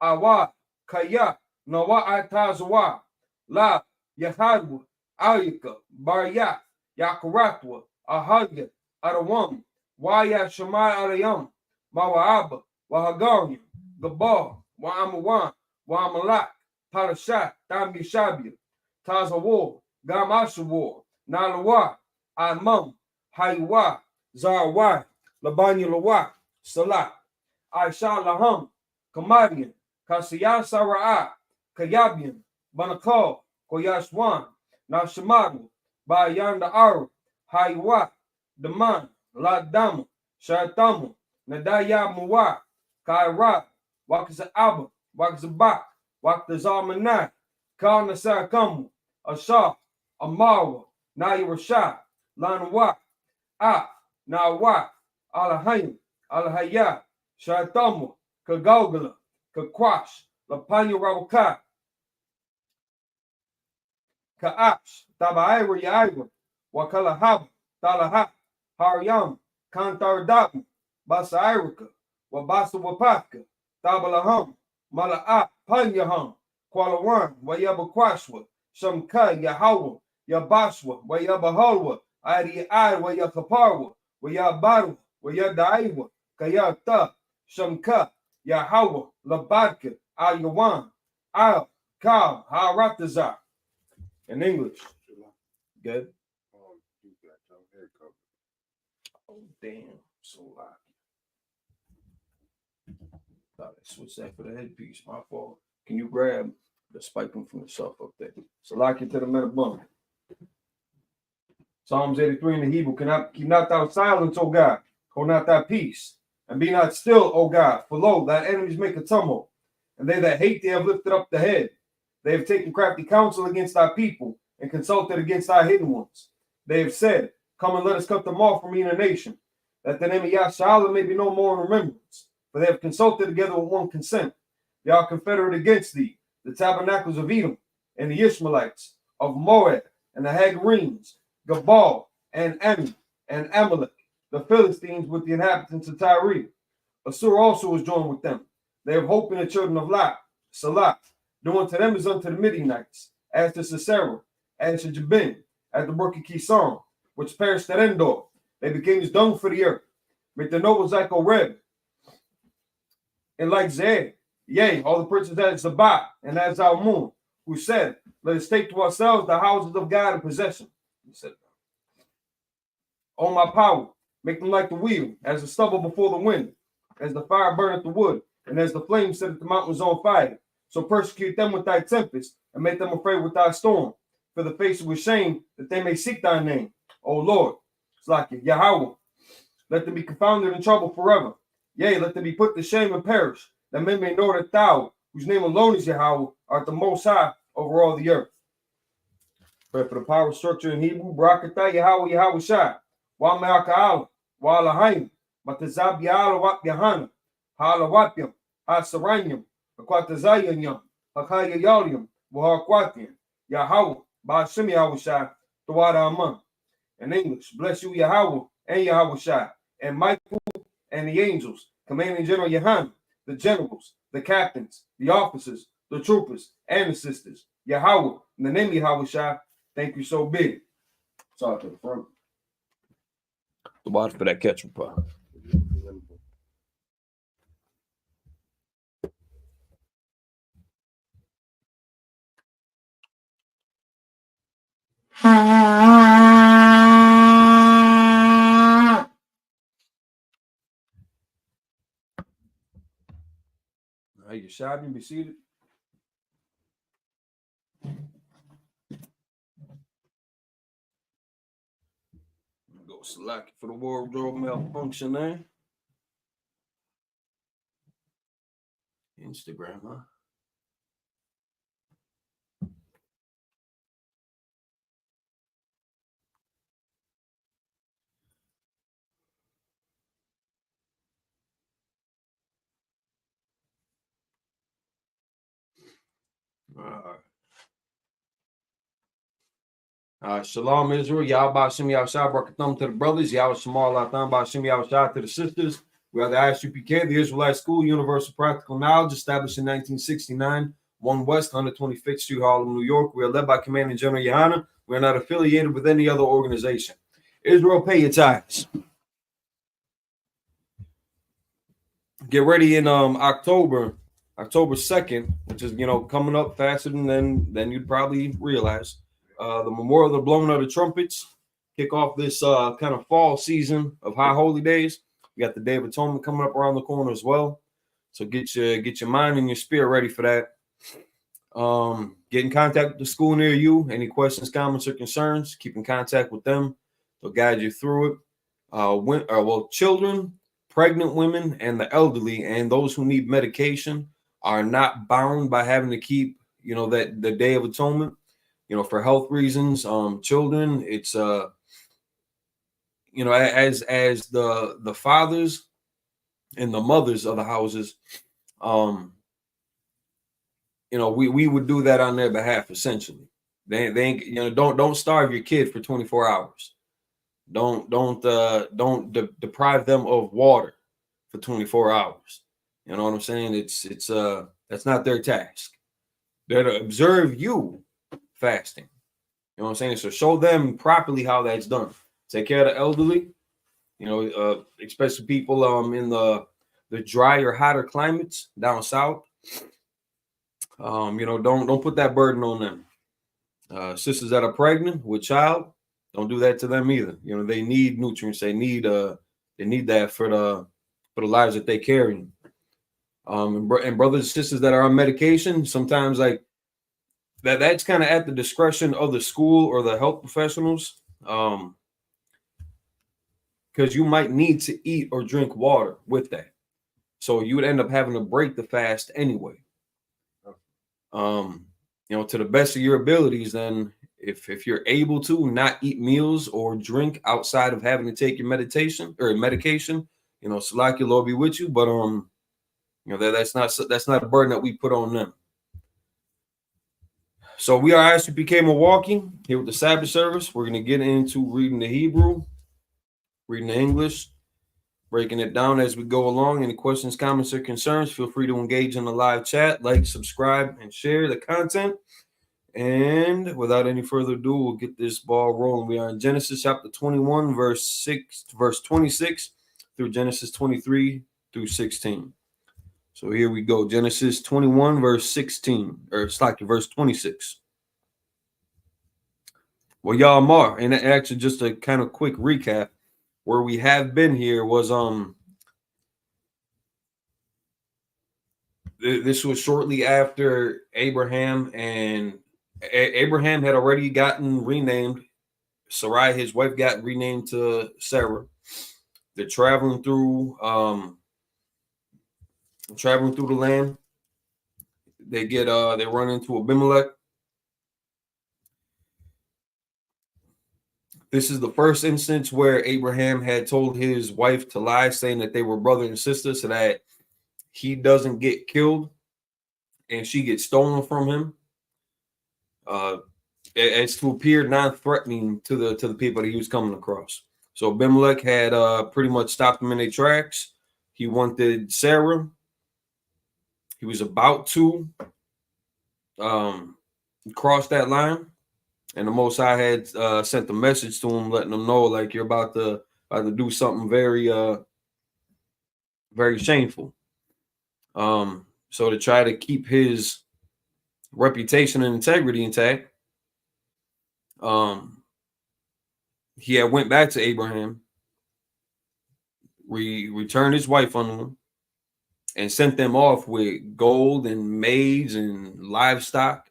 O: Awa, Kaya, Nawa Aitazawa, La Yahadwa, Ayika, Barya, Yakaratwa, Ahadya, Arawam, Waya Shamai Arayam, Mawaaba, Wahagariam, Gabar, Wa'amawan, Wa'amalak, Parashat, Damishabia, Tazawar, Gamashawar, Nalawa, Amam, Haywa, Zarwa, Labanya Lawa, Salat, Aisha Laham, Kamadian, Kasiyah Sara'a, Kayabian, Banakal, Koyashwan, Nashamadu, Bayanda Ara, Haywa, Daman, Ladama, Shaitamu, Nadaya Muwa, Kaira, Wakazaba, Wakazabak, Wakazalmanai, Karnasakamu, Asha, Amara, Nayarasha, Lanawa, Nawa, Alahayim, Alahaya, Shaitamu, Kagogala, Kakwash, Lapanya Rawaka, Ka'ash, Tabaira Yaira, Wakalahab, Talaha, Haryam, Kantar Dabu, Basairika, Wabasa Wapaka, Tabalaham, Mala'a, Panyaham, Kualawan, Wayabakwashwa, Shamka, Yahawa, Yabashwa, Wayabahalwa, Adi Ai, Wayakaparwa, Wayabaru, Wayadaiwa, Kayata, Shamka, Yahawa, Labadka, Ayawan, Al, Kal, Haratazar. In English. Good. Oh, damn. So loud. Thought I switched that for the headpiece. My fault. Can you grab the spiking from the shelf up there? So lock it to the middle bunk. Psalms 83 in the Hebrew. Keep not thou silence, O God. Hold not thy peace. And be not still, O God. For lo, thy enemies make a tumult. And they that hate thee have lifted up the head. They have taken crafty counsel against thy people and consulted against thy hidden ones. They have said, come and let us cut them off from either nation, that the name of Yahshua may be no more in remembrance. For they have consulted together with one consent. They are confederate against thee, the tabernacles of Edom, and the Ishmaelites, of Moab, and the Hagarenes, Gabal, and Ammon, and Amalek, the Philistines with the inhabitants of Tyre. Assur also is joined with them. They have hope in the children of Lot, Salah. Do unto them as unto the Midianites, as to Sisera, as to Jabin, at the brook of Kison, which perished at Endor. They became as dung for the earth. Make the nobles like Oreb, and like Zeir, yea, all the princes at Zabah, and as Almun, who said, let us take to ourselves the houses of God in possession. He said, O my power, make them like the wheel, as the stubble before the wind, as the fire burneth the wood, and as the flame setteth the mountains on fire. So persecute them with thy tempest, and make them afraid with thy storm. For the face with shame, that they may seek thy name. O Lord, it's like Yahweh. Let them be confounded in trouble forever. Yea, let them be put to shame and perish, that men may know that thou, whose name alone is Yahweh, art the most high over all the earth. Pray for the power structure in Hebrew. Barakatah Yahweh Yahweh Shai. Wa me'aka'ala. Wa alahayim. Matazab Ya'ala Wap Yahana. Ha'alawapyam. Ha'asaranyam. Akwatazayanyam. Hakayayaliam. Wahakwatian. Yahweh. Ba'ashem Yahweh Shai. Tawada Aman. In English, bless you Yahweh and Yahweh Shai. And Michael and the angels. Commanding General Yahan. The generals. The captains. The officers. The troopers. And the sisters. Yahweh. In the name of Yahweh Shai. Thank you so big. Sorry to the front. The water for that ketchup pot. Hey, you shopping? Be seated. Go select for the wardrobe malfunction there. Instagram, huh? Shalom Israel, Yahweh Shem Yahshua, Barakatham to the brothers, Yahweh Shemal Latham, Bashem Yahshua to the sisters. We are the ISUPK, the Israelite School, Universal Practical Knowledge, established in 1969, 1 West, 125th Street, Harlem, New York. We are led by Commanding General Yohana. We are not affiliated with any other organization. Israel, pay your tithes. Get ready in October 2nd, which is coming up faster than you'd probably realize. The memorial, the blowing of the trumpets, kick off this kind of fall season of high holy days. We got the Day of Atonement coming up around the corner as well. So get your mind and your spirit ready for that. Get in contact with the school near you. Any questions, comments, or concerns, keep in contact with them. They'll guide you through it. Children, pregnant women, and the elderly, and those who need medication are not bound by having to keep, that the Day of Atonement. For health reasons, children, it's as the fathers and the mothers of the houses, we would do that on their behalf. Essentially, they ain't, don't starve your kid for 24 hours. Don't deprive them of water for 24 hours. You know what I'm saying? It's that's not their task. They're to observe you fasting. You know what I'm saying? So show them properly how that's done. Take care of the elderly, especially people in the drier, hotter climates down south. Don't put that burden on them. Sisters that are pregnant with child, don't do that to them either. They need nutrients. They need that for the lives that they carry. And brothers and sisters that are on medication, sometimes that's kind of at the discretion of the school or the health professionals, because you might need to eat or drink water with that. So you would end up having to break the fast anyway. To the best of your abilities, then if you're able to not eat meals or drink outside of having to take your medication, Salaki, Lord be with you. But that's not a burden that we put on them. So we are ISUPK Milwaukee here with the Sabbath service. We're going to get into reading the Hebrew, reading the English, breaking it down as we go along. Any questions, comments, or concerns, feel free to engage in the live chat, like, subscribe, and share the content. And without any further ado, we'll get this ball rolling. We are in Genesis chapter 21, verse 26 through Genesis 23 through 16. So here we go. Genesis 21, verse 16, or it's like verse 26. Well, y'all more, and actually just a kind of quick recap. Where we have been here was this was shortly after Abraham had already gotten renamed. Sarai, his wife, got renamed to Sarah. They're traveling through the land. They run into Abimelech. This is the first instance where Abraham had told his wife to lie, saying that they were brother and sister, so that he doesn't get killed and she gets stolen from him. As to appear non-threatening to the people that he was coming across. So Abimelech had pretty much stopped them in their tracks. He wanted Sarah. He was about to cross that line, and the Most High had sent a message to him, letting him know, like, you're about to do something very, very shameful. So to try to keep his reputation and integrity intact, he had went back to Abraham, returned his wife on him, and sent them off with gold and maize and livestock.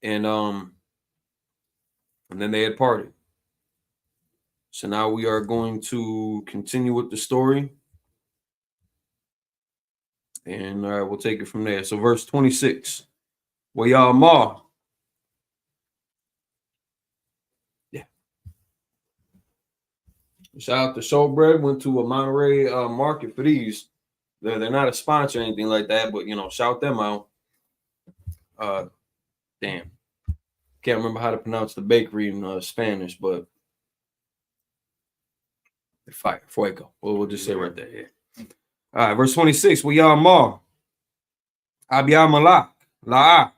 O: And then they had parted. So now we are going to continue with the story. And we'll take it from there. So verse 26. Well, y'all ma. Yeah. Shout out to Showbread. Went to a Monterey market for these. They're not a sponsor or anything like that, but shout them out. Damn. Can't remember how to pronounce the bakery in Spanish, but fire, fuego. We'll just say right there. Yeah. All right, verse 26. Well, y'all ma. Abia malak. La'a.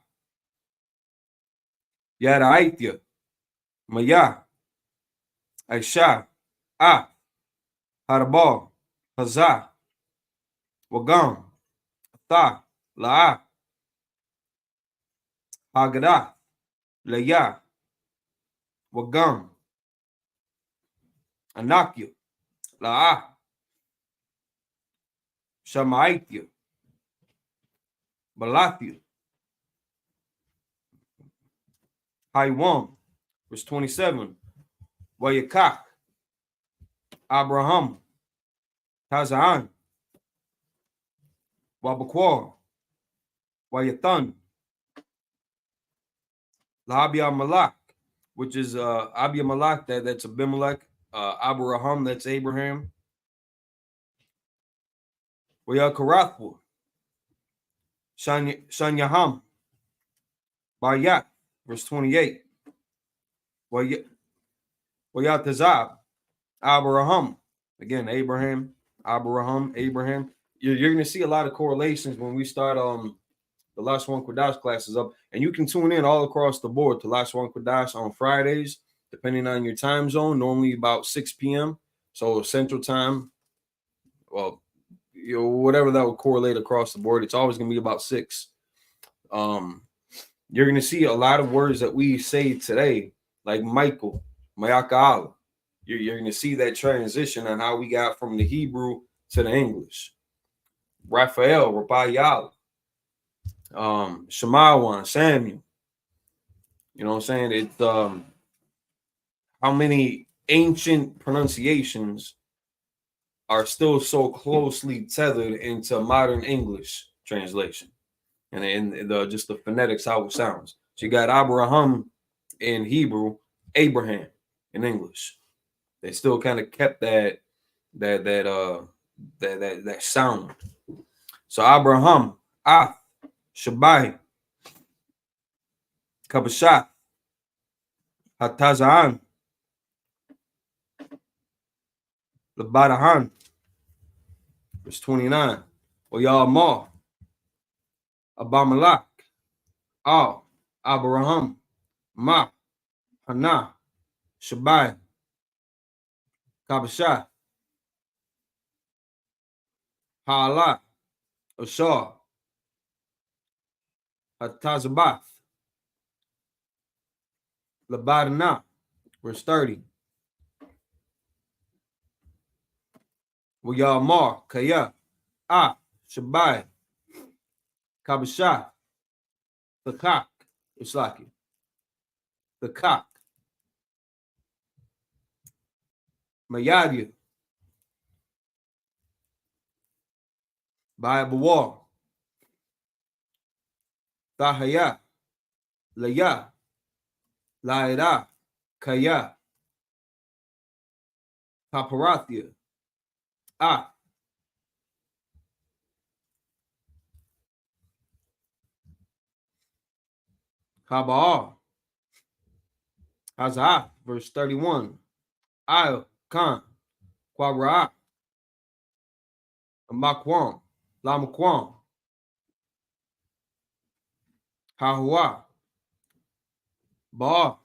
O: Yada aitia. Maya. Aisha. Ah. Harabal. Hazah. Wagam. Tha. La'a. Haggadah. Leah. Wagam. Anakya. La'a. Shamaitia. Balathia. Haiwan. Verse 27. Wayakak. Abraham. Tazaan. Wabakwar. Wayathan. Labia Malak, which is Abia Malak, that's Abimelech. Abraham, that's Abraham. Wayakarathwa. Shanyaham. Bayat, verse 28. Wayatazab. Abraham. Again, Abraham. Abraham. You're going to see a lot of correlations when we start the Last One Quadash classes up. And you can tune in all across the board to Last One Quadash on Fridays, depending on your time zone, normally about 6 p.m. So Central Time, well, whatever that would correlate across the board, it's always going to be about 6. You're going to see a lot of words that we say today, like Michael, Mayaka'ala. You're going to see that transition on how we got from the Hebrew to the English. Raphael, Rapayala, Shemawan, Samuel. You know what I'm saying? It's how many ancient pronunciations are still so closely tethered into modern English translation, and just the phonetics, how it sounds. So you got Abraham in Hebrew, Abraham in English. They still kind of kept that sound. So Abraham, Shabai, Kabashat, Hatazaan, Labadahan, verse 29. Well, y'all ma, Abamalak, Abraham, Ma, Hana, Shabai, Kabashat, Ha'ala, Ashar, Hatazabath, Labadana, verse 30. Well, y'all ma, Kaya, Shabai, Kabashat, the cock, it's like it. The cock, Mayadia, Ba'abawar, Thahaya, Laya, Laida, Kaya, Paparathia, Kaba'ar, Hazah, verse 31. Al, Khan, Quabra'ah, Amaquam, Lamaquam, Hahua, Ba'a,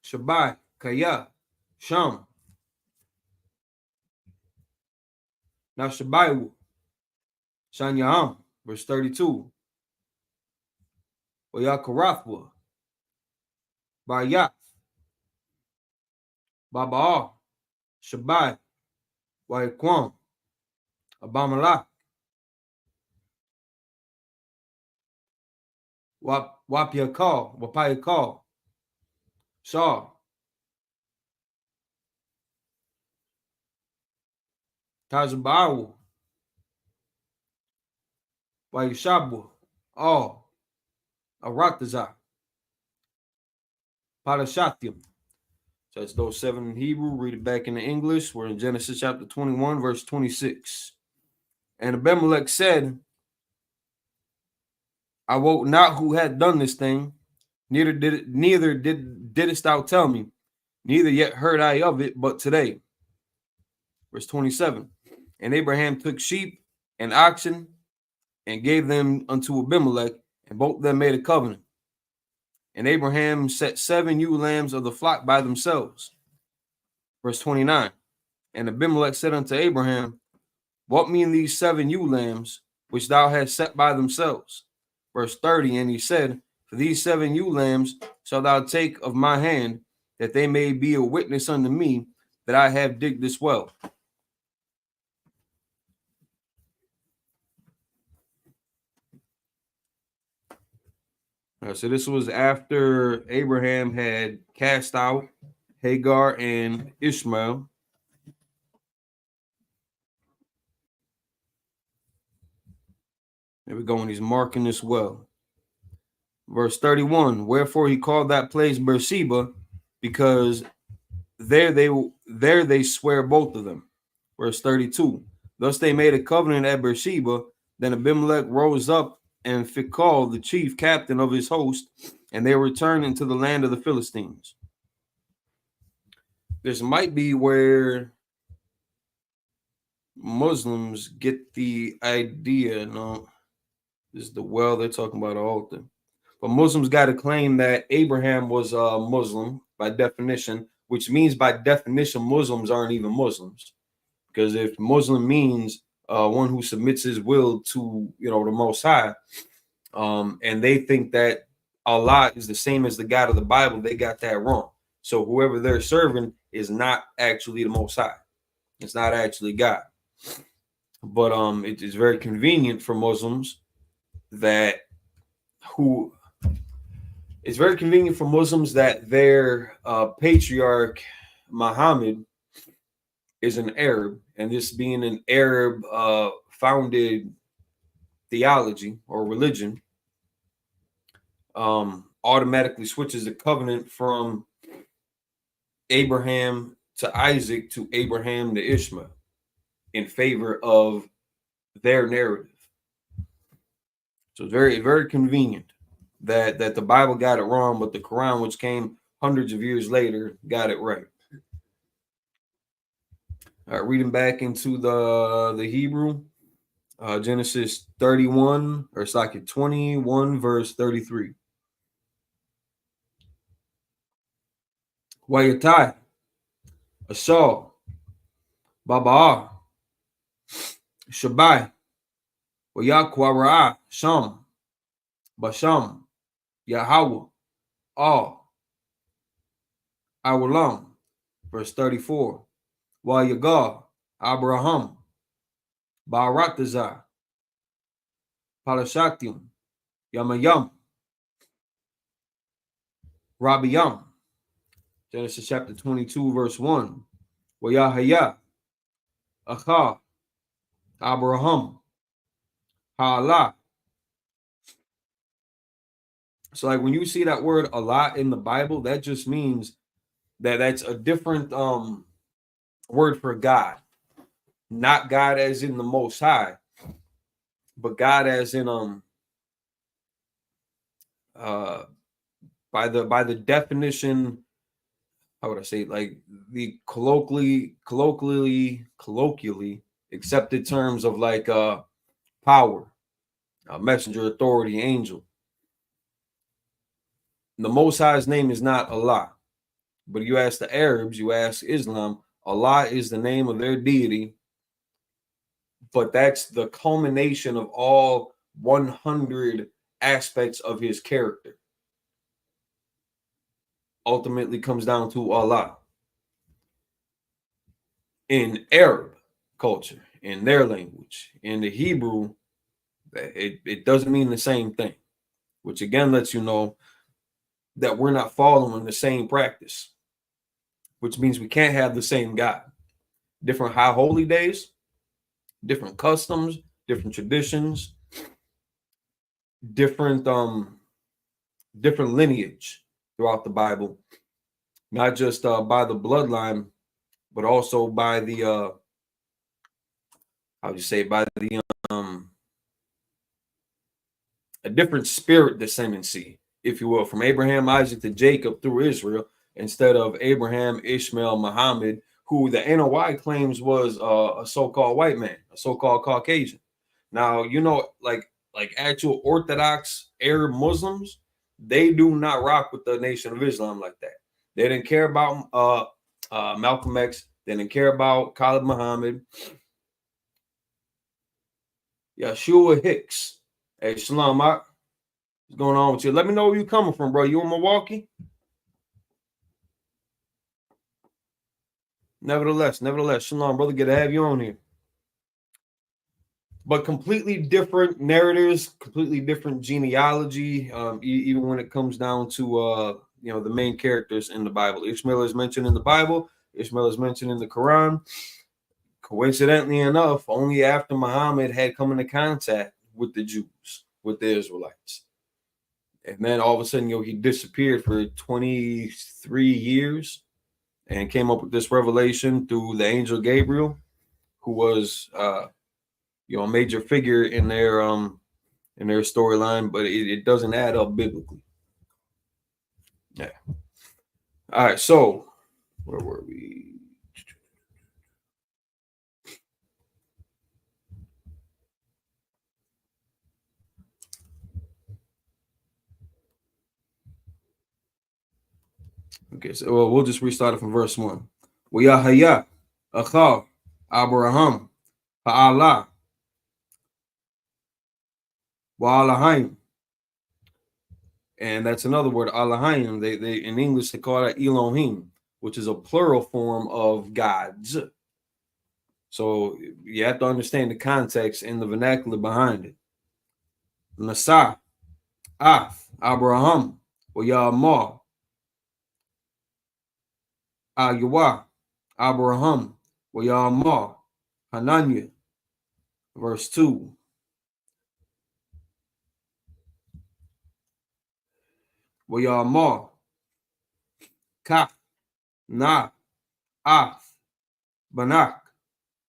O: Shabai, Kaya, Sham. Now Shabaiwu, Shanyaham, verse 32. Oyakarathwa, Bayat, Baba'a, Shabai, Waiquam, Abamalak, Wapayakal, Shaw, Tajabawu, Wayushabu, all, Arataza, Parashatim. So that's those 7 in Hebrew. Read it back into English. We're in Genesis chapter 21, verse 26. And Abimelech said, I wot not who had done this thing, neither didst thou tell me, neither yet heard I of it, but today. Verse 27. And Abraham took sheep and oxen and gave them unto Abimelech, and both of them made a covenant. And Abraham set 7 ewe lambs of the flock by themselves. Verse 29. And Abimelech said unto Abraham, what mean these 7 ewe lambs which thou hast set by themselves? Verse 30. And he said, for these 7 ewe lambs shalt thou take of my hand, that they may be a witness unto me that I have digged this well. So this was after Abraham had cast out Hagar and Ishmael. There we go, and he's marking this well. Verse 31, wherefore he called that place Beersheba, because there they swear both of them. Verse 32, thus they made a covenant at Beersheba. Then Abimelech rose up and Phicol, the chief captain of his host, and they returned into the land of the Philistines. This might be where Muslims get the idea. No, this is the well they're talking about, altar. But Muslims got to claim that Abraham was a Muslim by definition, which means by definition Muslims aren't even Muslims. Because if Muslim means one who submits his will to, the Most High, and they think that Allah is the same as the God of the Bible, they got that wrong. So whoever they're serving is not actually the Most High. It's not actually God. But it is very convenient for Muslims that their patriarch Muhammad is an Arab, and this being an Arab founded theology or religion, automatically switches the covenant from Abraham to Isaac to Abraham to Ishmael in favor of their narrative. So it's very, very convenient that the Bible got it wrong, but the Quran, which came hundreds of years later, got it right. All right, reading back into the Hebrew, Genesis 31, or it's like 21, verse 33. Wayatai, Ashal, Baba'ah, Shabai, Wayakwara, Sham, Basham, Yahweh, All, Awalam, verse 34. Wayagar, Abraham, Baratazar, Palashatium, Yamayam, Rabiyam. Genesis chapter 22, verse 1. Wayahaya, Acha, Abraham, Ha'Allah. So like when you see that word Allah in the Bible, that just means that that's a different word for God. Not God as in the Most High, but God as in by the definition, how would I say, like the colloquially accepted terms of like power, messenger, authority, angel. The Most High's name is not Allah, but you ask the Arabs, you ask Islam, Allah is the name of their deity, but that's the culmination of all 100 aspects of his character. Ultimately comes down to Allah. In Arab culture, in their language, in the Hebrew, it doesn't mean the same thing. which again lets you know that we're not following the same practice, which means we can't have the same God. Different high holy days, different customs, different traditions, different lineage throughout the Bible, not just by the bloodline, but also by the a different spirit descendancy, if you will, from Abraham, Isaac to Jacob through Israel, instead of Abraham, Ishmael, Muhammad, who the NOI claims was a so-called white man, a so-called Caucasian. Now, you know, like actual Orthodox Arab Muslims, they do not rock with the Nation of Islam like that. They didn't care about Malcolm X. They didn't care about Khalid Muhammad. Yeshua Hicks. Hey, Shalom, what's going on with you? Let me know where you coming from, bro. You in Milwaukee? Nevertheless, Shalom, brother. Good to have you on here. But completely different narratives, completely different genealogy, even when it comes down to the main characters in the Bible. Ishmael is mentioned in the Bible. Ishmael is mentioned in the Quran. Coincidentally enough, only after Muhammad had come into contact with the Jews, with the Israelites. And then all of a sudden, he disappeared for 23 years and came up with this revelation through the angel Gabriel, who was a major figure in their storyline, but it doesn't add up biblically. Yeah. All right, so where were we? Okay, so we'll just restart it from verse 1. Yahya, Achav, Abraham, Ha'ala, Wa'alahaim. And that's another word, Alahaim. They in English they call it Elohim, which is a plural form of gods. So you have to understand the context and the vernacular behind it. Nasa, Af, Abraham, Ya'amah, Ayawa, Abraham, Ya'amah, Hananya. Verse 2. Ya'amah, Ka, Na, Af, Banak.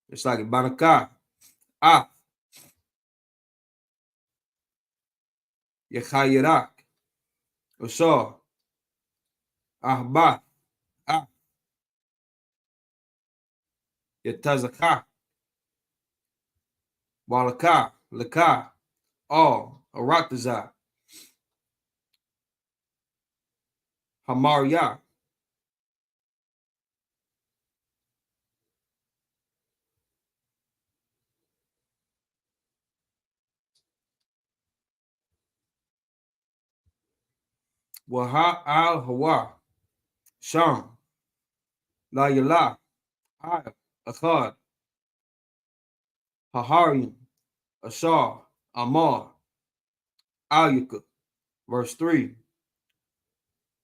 O: It's like Banaka, Af, Yechayirak, Usah, Ahba, Af, Yetazaka, Walaka, Laka, All, Arataza, Hamarya. Waha al Hawa, Sham, La Yala, Al, Akhad, Haharim, Ashar, Amar, Alyaka. Verse 3.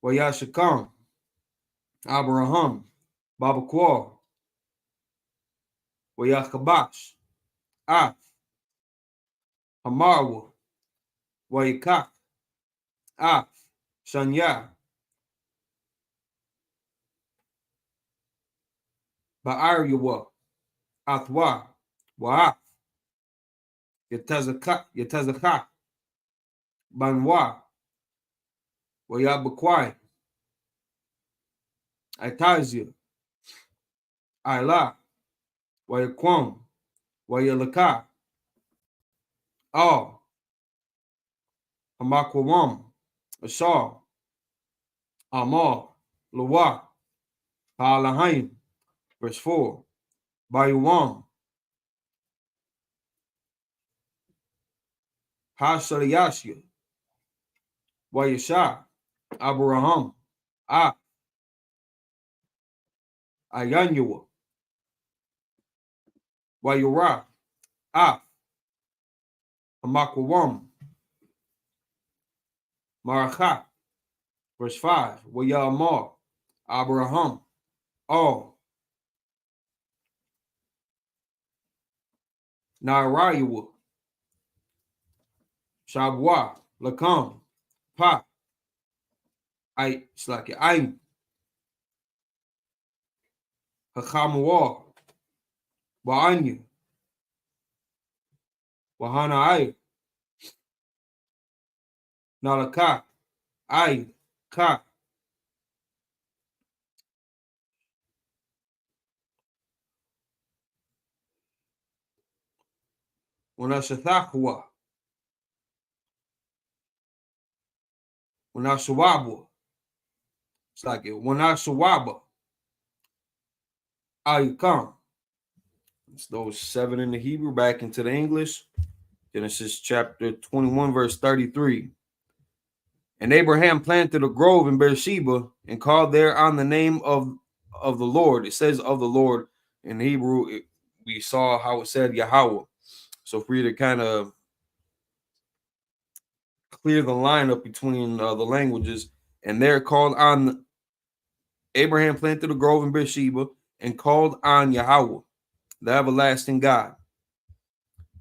O: Wayashakam, Abraham, Babakwar, Wayakabash, Af, Hamarwa, Wayakak, Af, Shanya, Ba'aryawa, Athwa, Wa'af, Yatazaka, Banwa, Wayabakwai, Itazia, Ila, Wayakwam, Wayalaka, All, Hamakwam, Ashar, Amar, Lawa, Ha'alahaim. Verse 4. Bayuam, Hashaliyashya, Wayasha, Abraham, Ayanyua, Wayura, Hamakwam, Marachah. Verse 5. Wayamar. Abraham. All. Narayawa. Shabwa. Lakam. Pa. It's like Ayn. Hakamwa. Waanya. Wahana Ay. Nalaka. Ay. Ka. Wanashathakwa. Wanashawabwa. It's like it. Wanashawaba. Ayukam. It's those 7 in the Hebrew back into the English. Genesis chapter 21, verse 33. And Abraham planted a grove in Beersheba and called there on the name of the Lord. It says of the Lord in Hebrew. We saw how it said Yahweh. So for you to kind of clear the line up between the languages, and they're called on Abraham planted a grove in Beersheba and called on Yahweh, the everlasting God.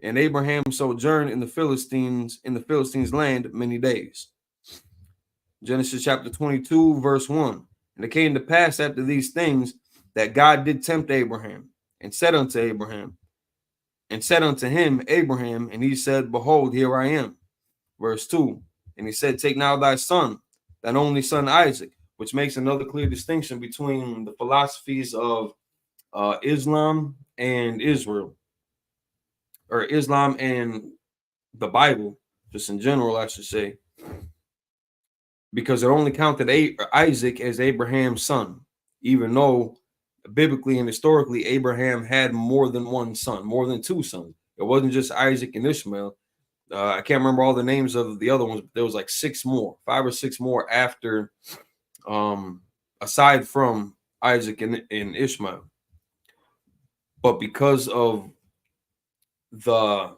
O: And Abraham sojourned in the Philistines land many days. Genesis chapter 22, verse 1. And it came to pass after these things that God did tempt Abraham and said unto him, Abraham, and he said, Behold, here I am. Verse 2. And he said, Take now thy son, thine only son Isaac, which makes another clear distinction between the philosophies of Islam and Israel, or Islam and the Bible, just in general, I should say, because it only counted Isaac as Abraham's son, even though biblically and historically Abraham had more than one son, more than 2 sons. It wasn't just Isaac and Ishmael. I can't remember all the names of the other ones, but there was like 6 more, 5 or 6 more after, aside from Isaac and Ishmael. But because of the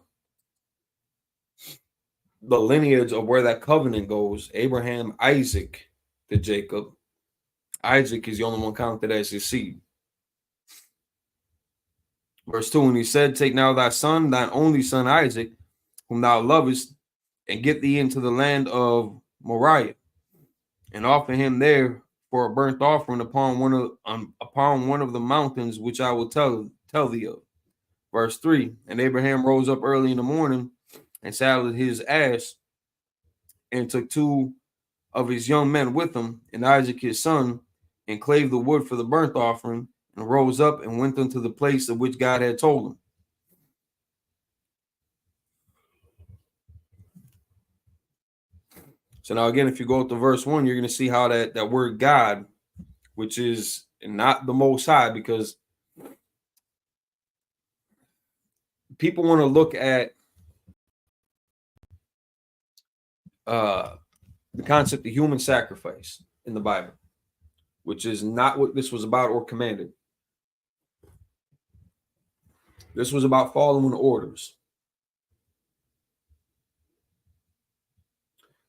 O: lineage of where that covenant goes, Abraham, Isaac to Jacob, Isaac is the only one counted as his seed. Verse 2, and he said, Take now thy son, thine only son Isaac, whom thou lovest, and get thee into the land of Moriah, and offer him there for a burnt offering upon one of the mountains which I will tell thee of. Verse 3, and Abraham rose up early in the morning and saddled his ass and took 2 of his young men with him and Isaac his son, and clave the wood for the burnt offering, and rose up and went unto the place of which God had told him. So now again, if you go to verse 1, you're going to see how that word God, which is not the Most High, because people want to look at the concept of human sacrifice in the Bible, which is not what this was about or commanded. This was about following orders.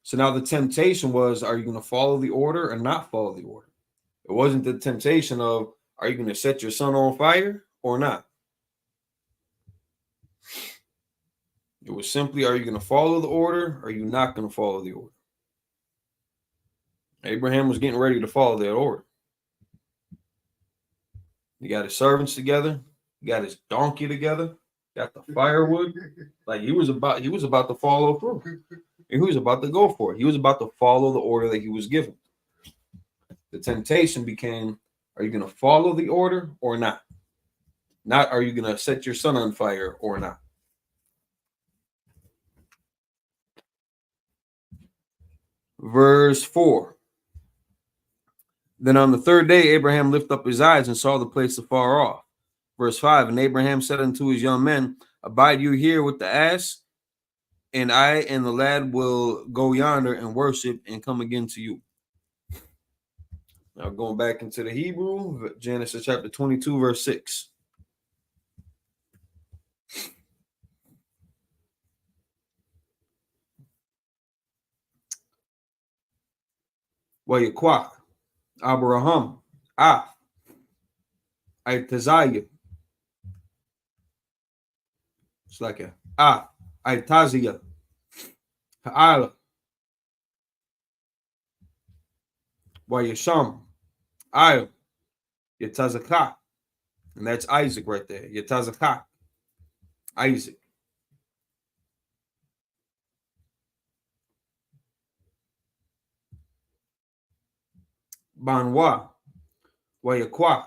O: So now the temptation was, are you going to follow the order or not follow the order? It wasn't the temptation of, are you going to set your son on fire or not? It was simply, are you going to follow the order or are you not going to follow the order? Abraham was getting ready to follow that order. He got his servants together. He got his donkey together. Got the firewood. Like he was about to follow through. And he was about to go for it. He was about to follow the order that he was given. The temptation became, are you going to follow the order or not? Not, are you going to set your son on fire or not? Verse 4. Then on the 3rd day, Abraham lifted up his eyes and saw the place afar off. Verse 5. And Abraham said unto his young men, Abide you here with the ass, and I and the lad will go yonder and worship and come again to you. Now going back into the Hebrew, Genesis chapter 22, verse 6. Wayaquak, Abraham, Itazaya. It's like a Itazia, Ha'ala, Wayasham, I, Yatazaka. And that's Isaac right there. Yatazaka, Isaac. Banwa, Wayakwa,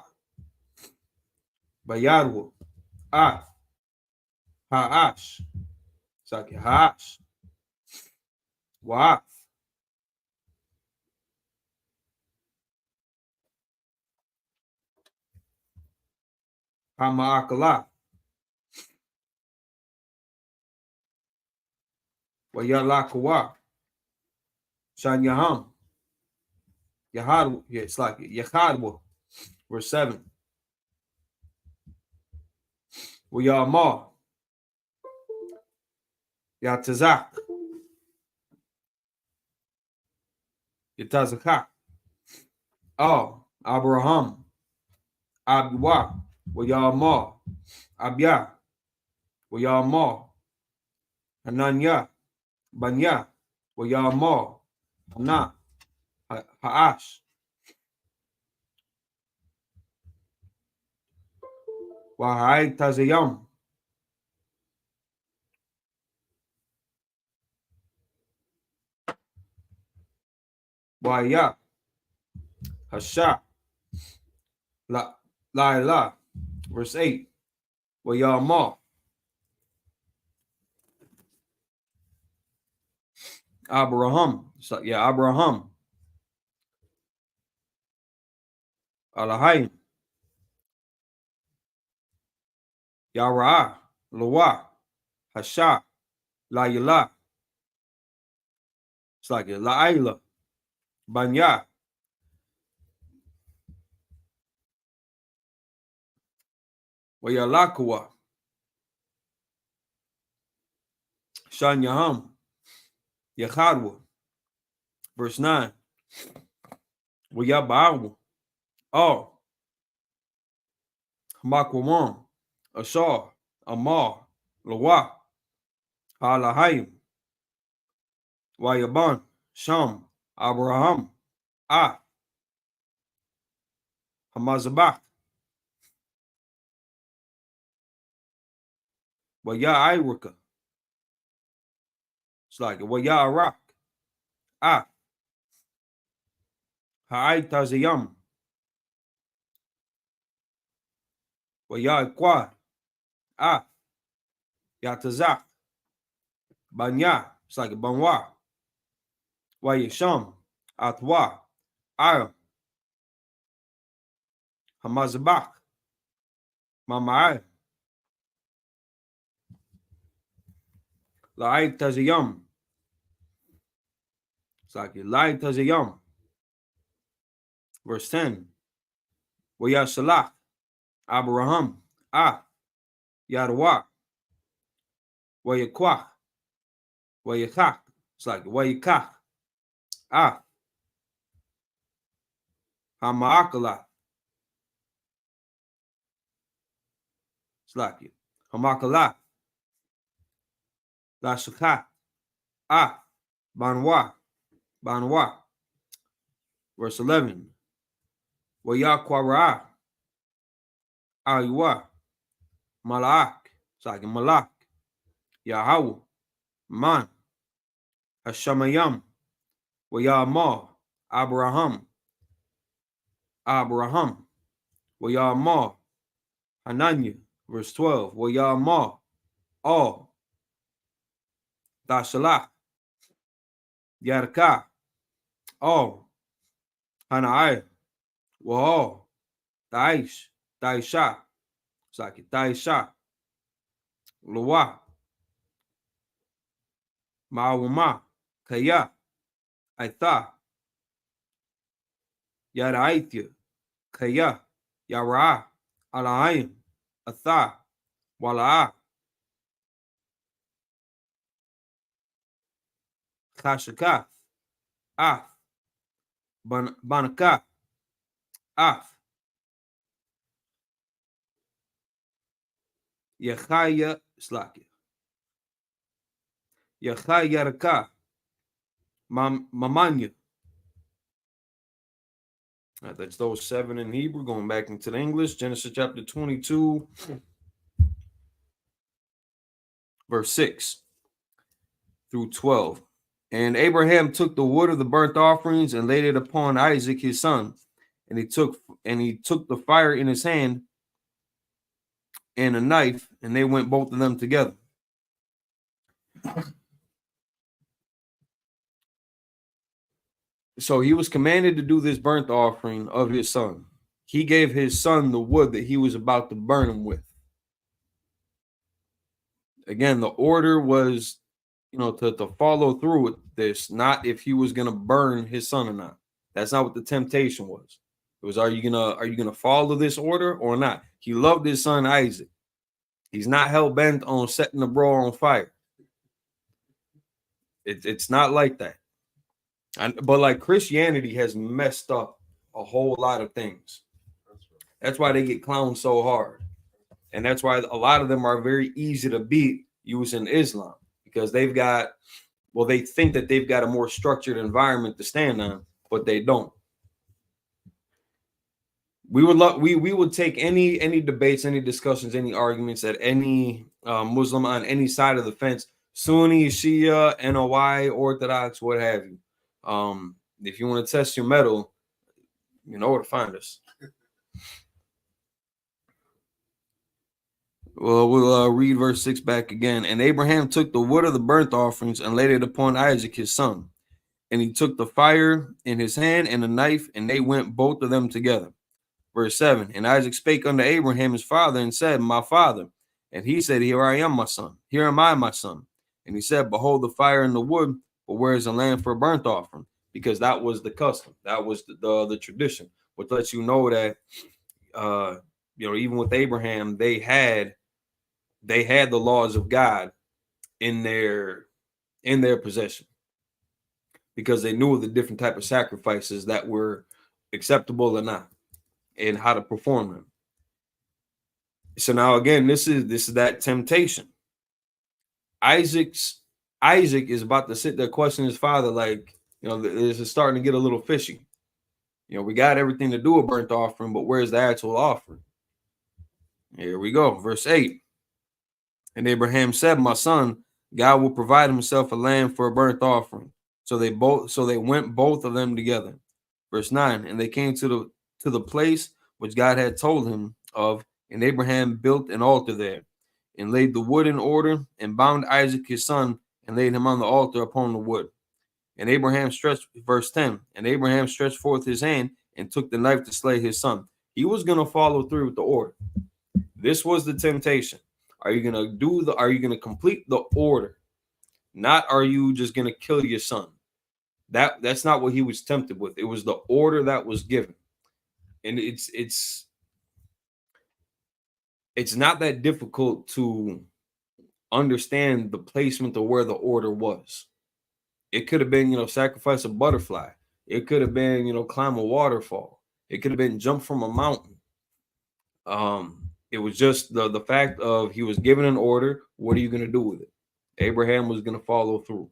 O: Bayarwa, Ha'ash, Saki Ha'ash, Wa'af, Hama'akala, Wayalakawa, Shanyaham, Yahad, yeah, it's like Yahadwa, verse 7. Wayama, Yatazak, Yatazaka, Abraham, Abwa, Wayama, Abya, Wayama, Hananya, Banya, Wayama, Hana, Ha'ash, Wahai Tazayam, Waya, Hasha, La, verse 8. Wayama, Abraham, so, yeah, Abraham, Alahim, Yara, Lawa, Hasha, La, it's like La'ila, Banya, Wayalakua, Shanyaham, Yachadwa, verse 9. Wayabawa, Hamakwamam, Ashar, Amar, Lawa, Alahim, Wayaban, Sham, Abraham, Hamazabak, Waya Iraka. It's like Waya Arak, Ha'ai Tazayam, Waya Quad, Yatazak, Banya, it's like Banwa, Wayasham, Atwa, Hamazabak, Mamai, La'ai Tazayam. It's like Lai Tazayam. Verse 10. Waya Salak, Abraham, Yadwa, Wayakwa, Wayakak. It's like Wayakak, Hamakala. It's like Hamakala, La Shaka, Banwa, verse 11. Wayakwara, Aywa, Malak, it's like Malak, Yahweh, Man, Hashamayam, Wayama, Abraham, Wayama, Hananya, verse 12. Wayama, Dashalak, Yarka, Hanai, Wao, Daisha, Saki, Daisha, Lua, Mawuma, Kaya, Aitha, Yaraithya, Kaya, Yara, Alaim, Atha, Wala, Kashaka, Banaka, Af, Yachaya Slakia, Yachayarka, Mamanya. That's those 7 in Hebrew. Going back into the English, Genesis chapter 22, verse 6 through 12. And Abraham took the wood of the burnt offerings and laid it upon Isaac his son, and he took the fire in his hand and a knife, and they went both of them together. So he was commanded to do this burnt offering of his son. He gave his son the wood that he was about to burn him with. Again, the order was, to follow through with this, not if he was going to burn his son or not. That's not what the temptation was. It was, are you gonna follow this order or not? He loved his son Isaac. He's not hell bent on setting the bro on fire. It's not like that. But like Christianity has messed up a whole lot of things. That's why they get clowned so hard. And that's why a lot of them are very easy to beat using Islam, because they think that they've got a more structured environment to stand on, but they don't. We would take any debates, any discussions, any arguments that any Muslim on any side of the fence, Sunni, Shia, NOI, Orthodox, what have you. If you want to test your mettle, you know where to find us. Well, we'll read verse 6 back again. And Abraham took the wood of the burnt offerings and laid it upon Isaac his son. And he took the fire in his hand and a knife, and they went both of them together. Verse 7. And Isaac spake unto Abraham his father and said, My father. And he said, Here I am, my son. Here am I, my son. And he said, Behold the fire and the wood, but where is the lamb for a burnt offering? Because that was the custom. That was the tradition, which lets you know that even with Abraham, they had the laws of God in their possession, because they knew the different type of sacrifices that were acceptable or not, and how to perform them. So now again, this is that temptation. Isaac is about to sit there questioning his father, like, this is starting to get a little fishy. We got everything to do a burnt offering, but where's the actual offering? Here we go, verse 8. And Abraham said, My son, God will provide himself a lamb for a burnt offering. So they went both of them together. Verse 9. And they came to the place which God had told him of, and Abraham built an altar there, and laid the wood in order, and bound Isaac his son, and laid him on the altar upon the wood. And Abraham stretched, verse 10, and Abraham stretched forth his hand and took the knife to slay his son. He was going to follow through with the order. This was the temptation. Are you going to complete the order? Not are you just going to kill your son? That's not what he was tempted with. It was the order that was given. And it's not that difficult to understand the placement of where the order was. It could have been, sacrifice a butterfly. It could have been, climb a waterfall. It could have been jump from a mountain. It was just the fact of he was given an order. What are you going to do with it? Abraham was going to follow through.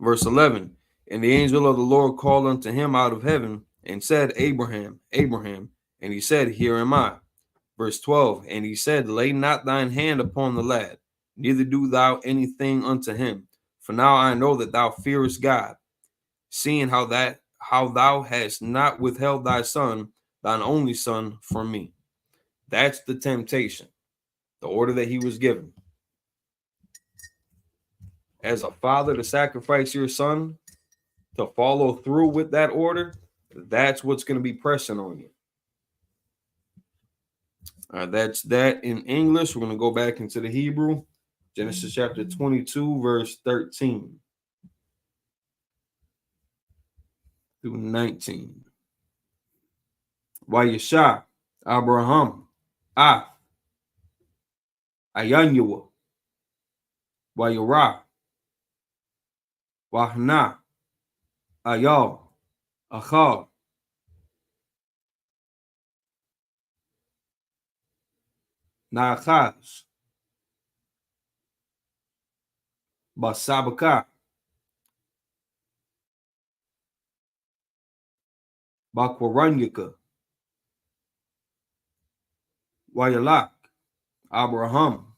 O: Verse 11. And the angel of the Lord called unto him out of heaven and said, Abraham, Abraham. And he said, Here am I. Verse 12. And he said, Lay not thine hand upon the lad, neither do thou anything unto him. For now I know that thou fearest God, seeing how thou hast not withheld thy son, thine only son, from me. That's the temptation, the order that he was given. As a father, to sacrifice your son, to follow through with that order, that's what's going to be pressing on you. All right, that's that in English. We're going to go back into the Hebrew. Genesis chapter 22, verse 13 through 19. Vayisha Abraham Ayanyua Vayirah Wahna Ayal, Achal, Naachaz, Basabaka, Bakwaranyaka, Wayalak, Abraham,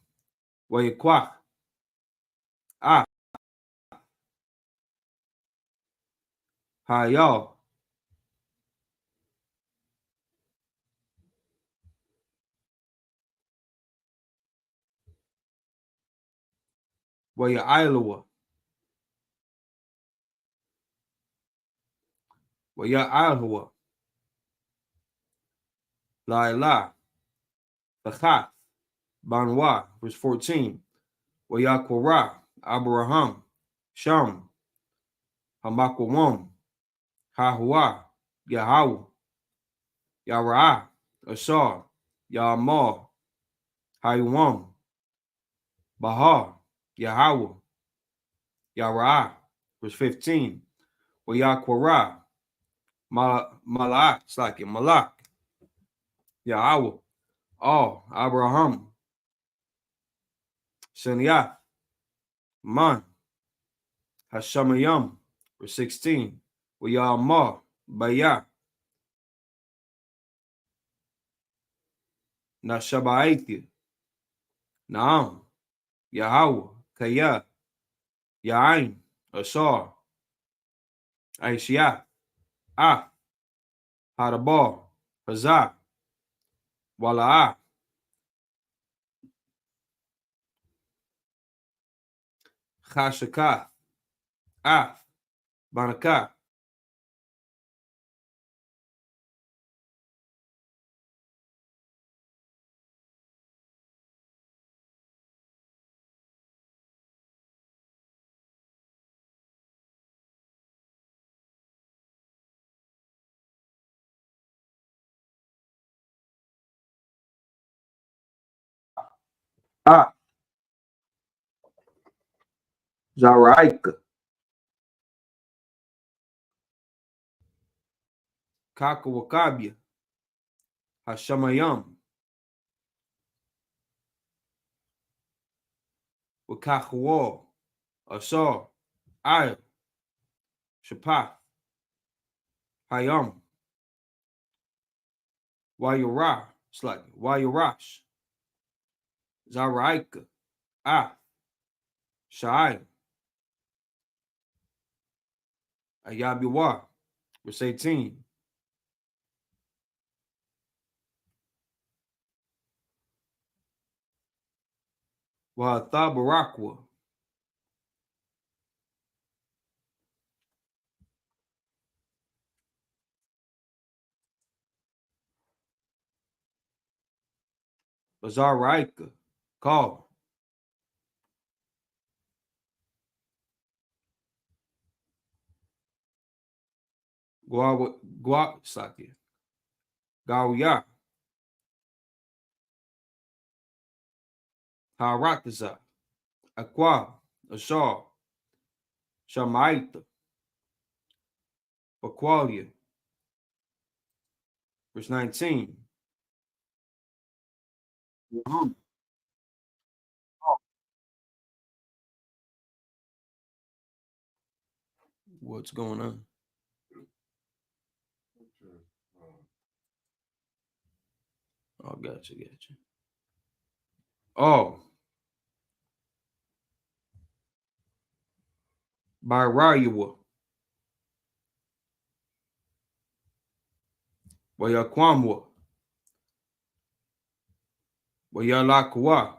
O: Wayakwach, Ah, Hayal, Waya Ilowa, Waya Ilwa, Laila, Tachat, Banwa, verse 14. Wayakwara, Abraham, Sham, Hamakwam, Hahua, Yahweh, Yara'ah, Asar, Ya'amar, Hayuam, Bahar, Yahweh, Yara'ah, verse 15. Wayakwara, Malak, it's like it, Malak, Yahweh, Abraham, Shaniah, Man, Hashemayam, verse 16. Wayamar, Bayah, Nashabaithia, Naam, Yahweh, Kaya, Ya'ain, Asar, Aishiyah, Hadabar, Hazah, Wala'ah, Chashakah, Banakah, Zaraika, Kakawakabia, Hashemayam, Wakachawal, Asar, Shaphat, Hayam, Wayurah, it's like Wayurash, Zaraika, Shai, Ayabiwa, verse 18. Wahathabarakwa, Bazaraika, Call, Guasaki, Gauya, Harataza, Aqua, Ashar, Shamaita, Aqualia, verse 19. What's going on? Oh, gotcha. Oh, Barayua, Wayakwamwa, Wayalakwa,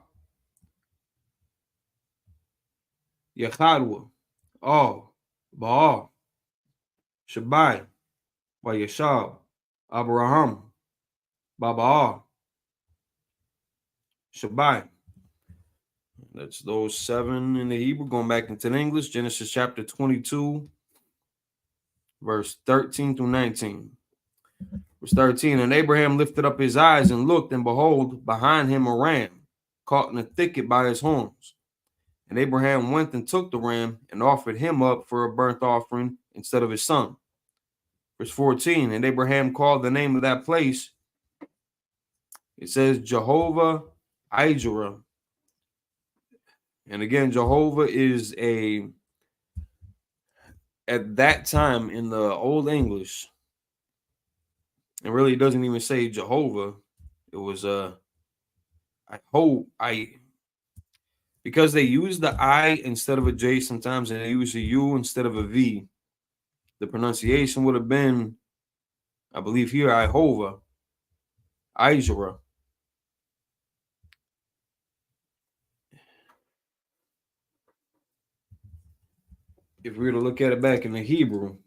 O: Yachadwa, Baal, Shabai, Wayashab, Abraham, Babaal, Shabai. That's those 7 in the Hebrew. Going back into the English, Genesis chapter 22, verse 13 through 19. Verse 13, and Abraham lifted up his eyes and looked, and behold, behind him a ram, caught in a thicket by his horns. And Abraham went and took the ram and offered him up for a burnt offering instead of his son. Verse 14, and Abraham called the name of that place, it says Jehovah Jireh. And again, Jehovah is at that time in the Old English, and really it doesn't even say Jehovah. It was because they use the I instead of a J sometimes, and they use a U instead of a V. The pronunciation would have been, I believe here, Jehovah, Jireh. If we were to look at it back in the Hebrew,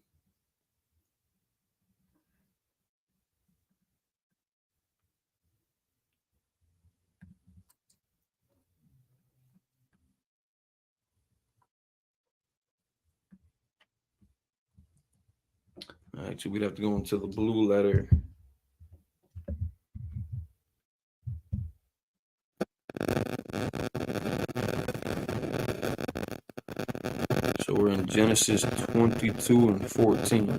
O: actually, we'd have to go into the blue letter. So we're in Genesis 22 and 14.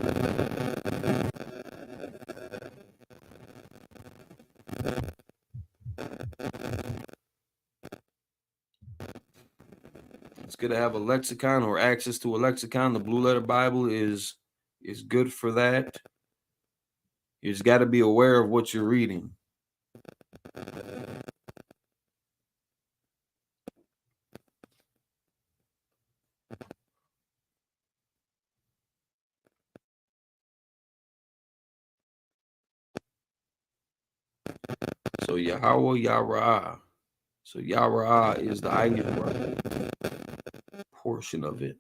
O: It's good to have a lexicon or access to a lexicon. The Blue Letter Bible is good for that. You just got to be aware of what you're reading. So Yahweh Yahweh. So Yahweh is the Ira portion of it.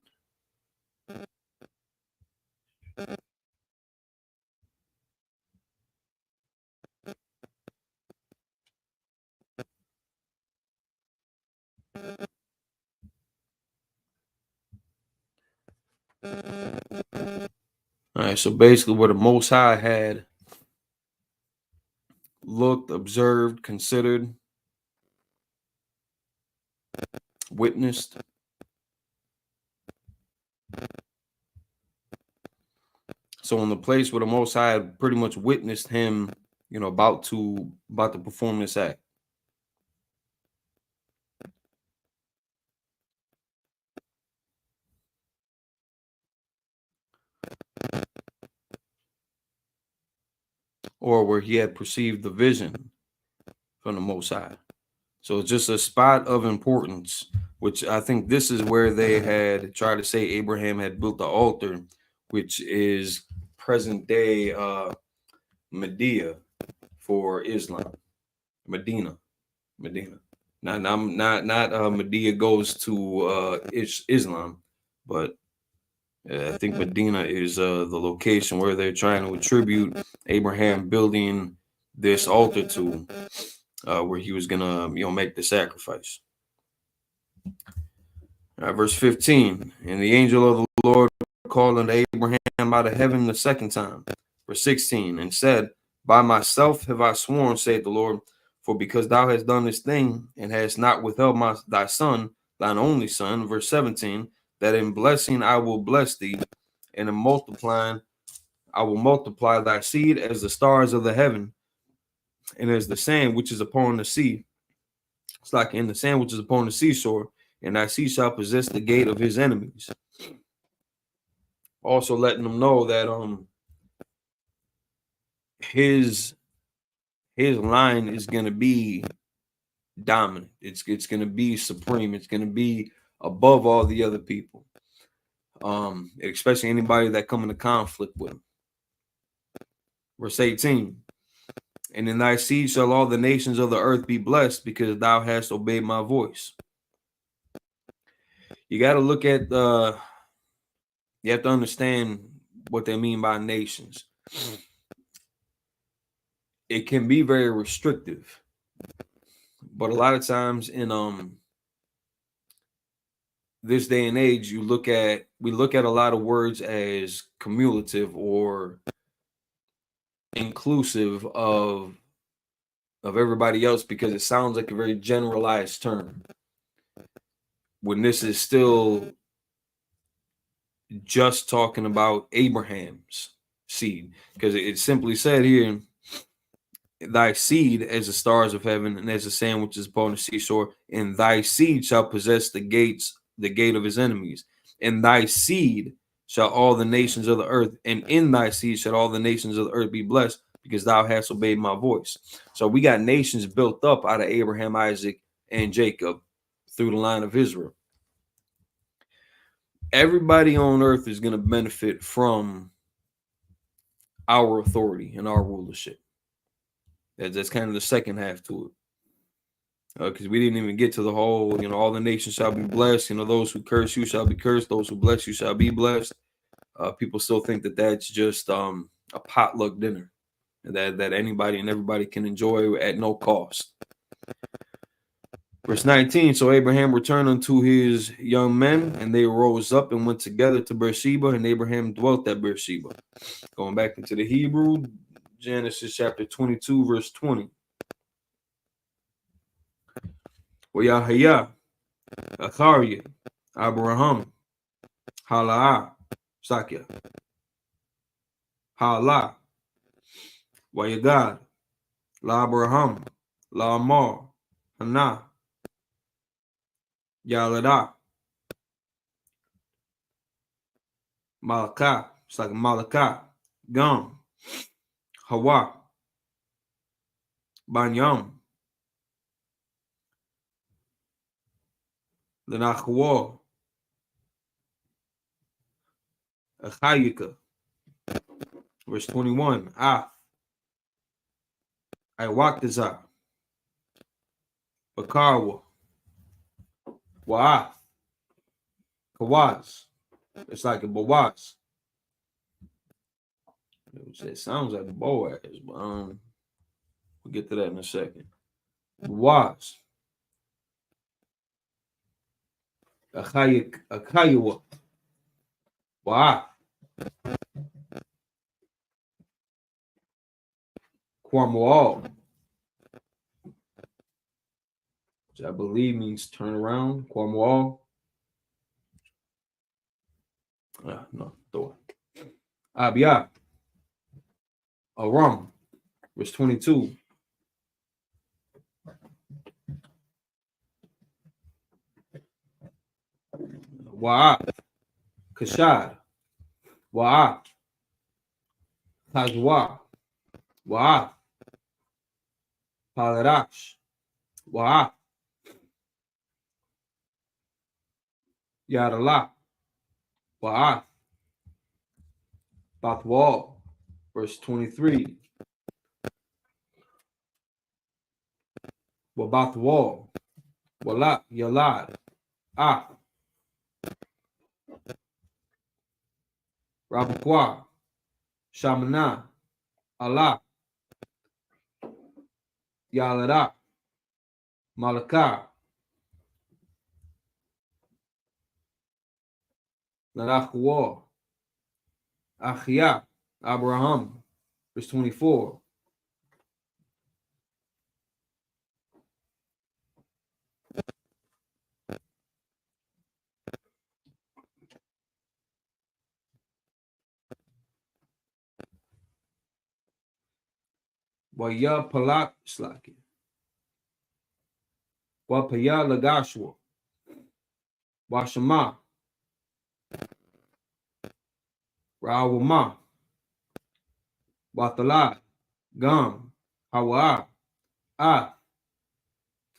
O: All right, so basically where the Most High had looked, observed, considered, witnessed. So in the place where the Most High had pretty much witnessed him, about to perform this act. Or where he had perceived the vision from the Most High. So it's just a spot of importance, which I think this is where they had tried to say Abraham had built the altar, which is present day Medina for Islam. Medina. Not Medina goes to Islam, but I think Medina is the location where they're trying to attribute Abraham building this altar to, where he was gonna, make the sacrifice. Verse 15, and the angel of the Lord called unto Abraham out of heaven the second time. Verse 16, and said, by myself have I sworn, saith the Lord, for because thou hast done this thing, and hast not withheld thy son, thine only son. Verse 17, that in blessing I will bless thee, and in multiplying I will multiply thy seed as the stars of the heaven, and as the sand which is upon the sea. It's like in the sand which is upon the seashore, and thy seed shall possess the gate of his enemies. Also letting them know that his line is going to be dominant. It's going to be supreme. It's going to be above all the other people, especially anybody that come into conflict with him. Verse 18, and in thy seed shall all the nations of the earth be blessed, because thou hast obeyed my voice. You got to look at you have to understand what they mean by nations. It can be very restrictive, but a lot of times in this day and age, we look at a lot of words as cumulative or inclusive of everybody else, because it sounds like a very generalized term, when this is still just talking about Abraham's seed, because it simply said here, thy seed as the stars of heaven and as the sand which is upon the seashore, and thy seed shall possess the gate of his enemies. And thy seed shall all the nations of the earth, and in thy seed shall all the nations of the earth be blessed, because thou hast obeyed my voice. So we got nations built up out of Abraham, Isaac, and Jacob through the line of Israel. Everybody on earth is going to benefit from our authority and our rulership. That's kind of the second half to it. Because we didn't even get to the whole, all the nations shall be blessed. Those who curse you shall be cursed. Those who bless you shall be blessed. People still think that that's just a potluck dinner that anybody and everybody can enjoy at no cost. Verse 19, so Abraham returned unto his young men, and they rose up and went together to Beersheba, and Abraham dwelt at Beersheba. Going back into the Hebrew, Genesis chapter 22, verse 20. Wayahaya, Acharya, Abraham, Halaa, Sakya, Hala, Wayagad, La Abraham, La Amar, Hana, Yalada, Malaka, it's like Malaka, Gum, Hawa, Banyam, Lenachwa, Achayika. Verse 21, Iwaktaza, Bakarwa, Wa'ath, Kawaz. It's like a Boaz. It sounds like a Boaz, but we'll get to that in a second. Boaz. Akayawa. Wa'ath. Kwamwal, which I believe means turn around. Kwamwal. No, throw it. Abiyah. Aram. Verse 22. Wa'at. Kashad. Wa'at. Kazwa. Wa'at. Palarash. Wa'at. Yadallah. Wa'at. Bathwal. Verse 23. Wabathwal. Walat. Yalad. Rabakwa. Shamana. Allah. Yalada. Malakah. Larachwa. Achia. Abraham. Verse 24. Waya Palak Slaki. Wapaya Lagashwa. Washama. Rawama. Watala. Gum. Hawa.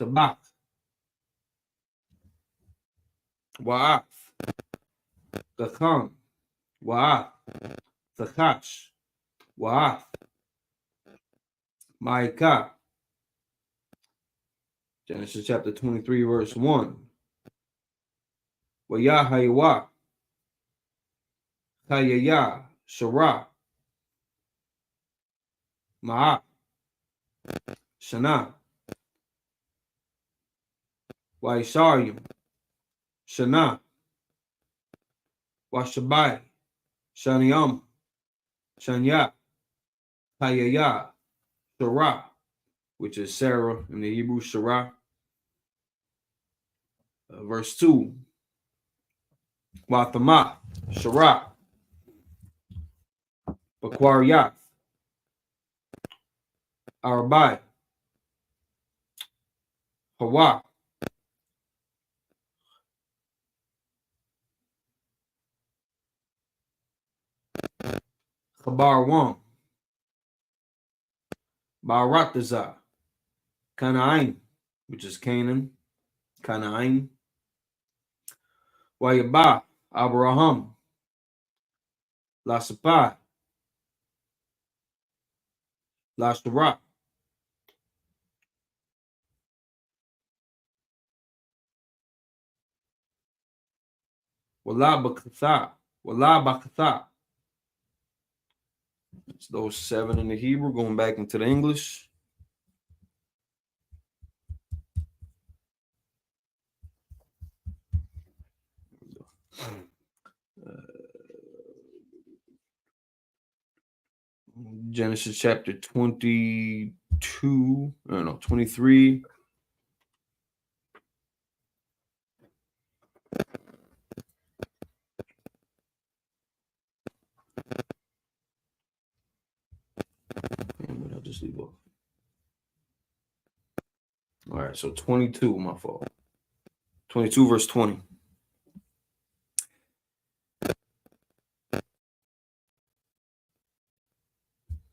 O: Tabak. Wa'af. Gacham. Wa'af. Thachash. Wa'af. Ma'ika. Genesis chapter 23, verse 1. Wayahaywa. Kayaya. Shara. Ma'a. Shana. Waisharyam. Shana. Washabai. Shanyam. Shanya. Kayaya. Shara, which is Sarah in the Hebrew, Shara. Verse 2. Wathama, Shara, Bakwariyath, Arabai, Hawa, Chabar Wam, Baratazah, Canaan, which is Canaan, Canaan, Wayaba, Abraham, Lasapa, Lashara, Walabakatha, Walabakatha. It's those 7 in the Hebrew, going back into the English. Genesis chapter 22, 23. I'll just leave off. All right, so 22, my fault. 22 verse 20.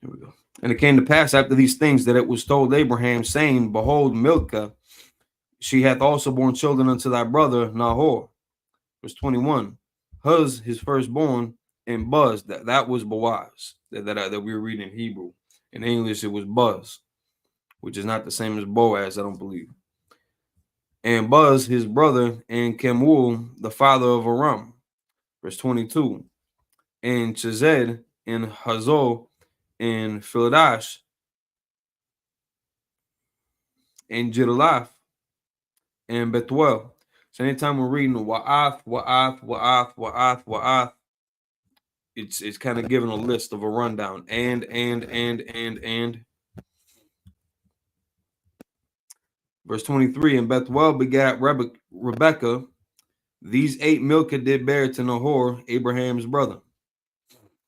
O: Here we go. And it came to pass after these things that it was told Abraham, saying, Behold, Milcah, she hath also borne children unto thy brother Nahor. Verse 21. Huz, his firstborn, and Buz, that was Boaz, that we were reading in Hebrew. In English, it was Buz, which is not the same as Boaz, I don't believe. And Buz, his brother, and Kemuel, the father of Aram. Verse 22. And Chesed, and Hazor, and Philadash, and Jidalaph, and Bethuel. So anytime we're reading Wa'ath, it's kind of giving a list of a rundown. And. Verse 23, and Bethuel begat Rebekah. These 8 Milcah did bear to Nahor, Abraham's brother.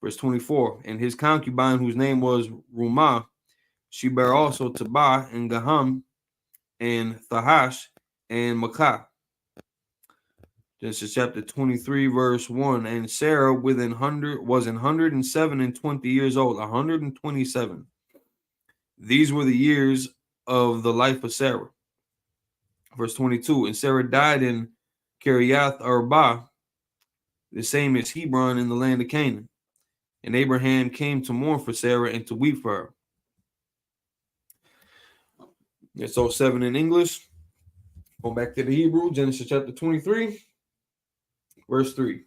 O: Verse 24, and his concubine, whose name was Rumah, she bare also Tabah and Gaham and Thahash and Makah. Genesis chapter 23, verse 1. And Sarah was 107 and 20 years old, 127. These were the years of the life of Sarah. Verse 22. And Sarah died in Kiriath Arba, the same as Hebron in the land of Canaan. And Abraham came to mourn for Sarah and to weep for her. That's all 7 in English. Going back to the Hebrew, Genesis chapter 23, verse 3.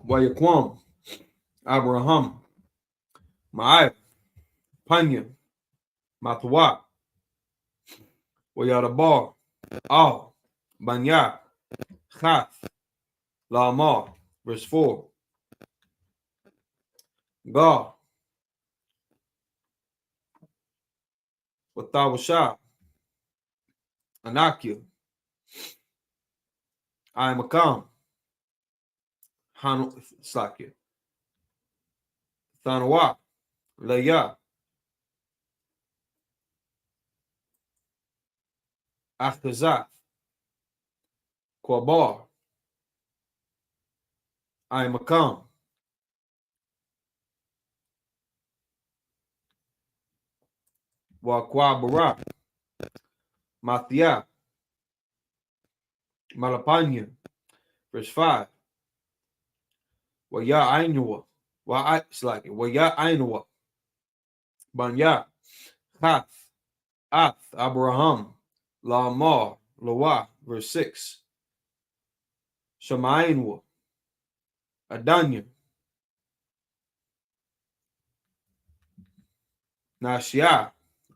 O: Wayaquam, Abraham, Ma'ai, Panya, Matwa, Wayadabar, Al, Banya, Chath, Lamar, verse 4. God, Watawasha, Anakia, Imakam, Sakya, Thanawa, Leah, Achazah, Kwabar, Imakam, Wakwa Mathia, Malapanya, verse 5. Waya Ainua, Waya Ainua, Banya, Hath, Ath, Abraham, Lamar, Loa, verse 6. Shemainua, Adanya, Nashia,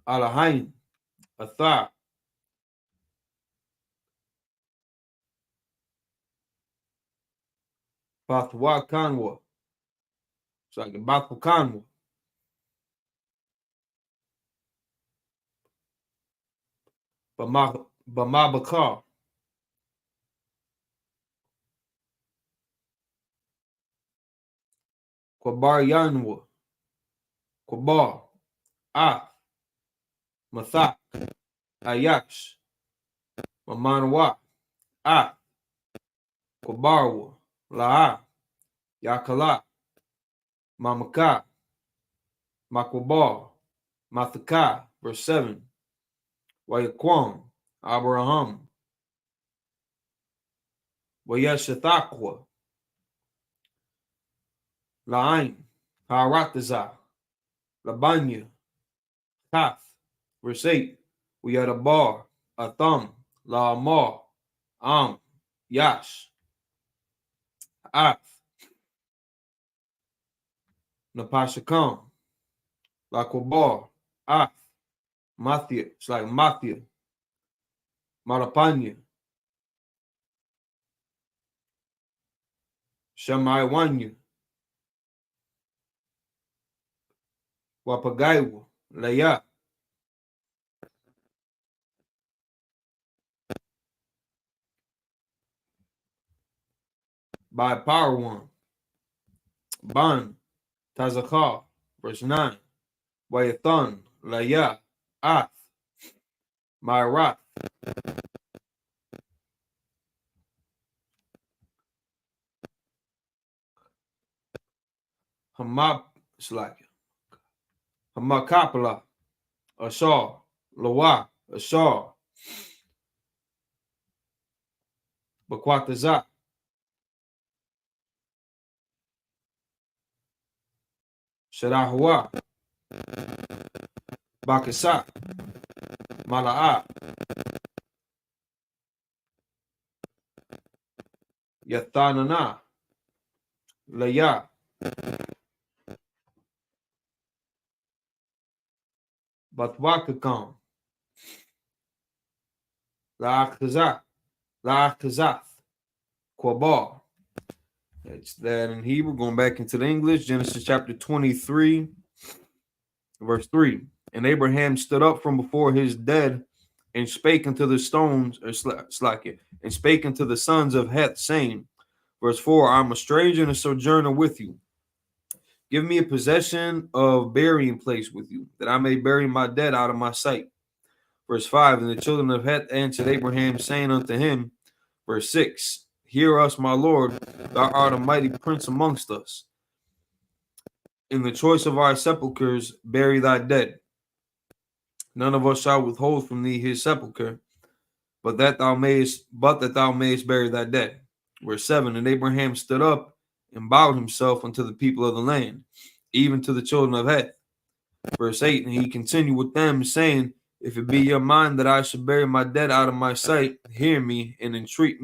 O: Alahain, Athar, Bathwa Kanwa, Bathwa Kanwa, Bamabakar, Kwabar Yanwa, Kwabar, Mathak, Ayash, Mamanawa, Kwabarwa, La'a, Yakala, Mamaka, Makwabar, Mathaka, verse 7, Wayaquam, Abraham, Wayeshathakwa, La'ain, Harataza, Labanya, Kath, verse 8, Wayadabar, Atham, La'amar, Yash, Napashakam, Lakwabar, Mathia, it's like Mathia, Malapanya, Shamaiwanya, Wapagaiwa, Laya, by power one, Ban, Tazakar, verse 9, Wayathan, Laya, Myrath, Hamakapala, Ashar, Lawa, Ashar, Bakwatazak, Shadahua, Bakasa, Mala'a, Yathanana, Laya, Batwakakam, La'akazath, Kwabar. That's that in Hebrew. Going back into the English, Genesis chapter 23, verse 3. And Abraham stood up from before his dead and spake unto the stones, or and spake unto the sons of Heth, saying, verse 4, I'm a stranger and a sojourner with you. Give me a possession of burying place with you, that I may bury my dead out of my sight. Verse 5, and the children of Heth answered Abraham, saying unto him, verse 6, hear us, my Lord, thou art a mighty prince amongst us. In the choice of our sepulchres, bury thy dead. None of us shall withhold from thee his sepulchre, but that thou mayest bury thy dead. Verse 7, and Abraham stood up and bowed himself unto the people of the land, even to the children of Heth. Verse 8, and he continued with them, saying, if it be your mind that I should bury my dead out of my sight, hear me and entreat for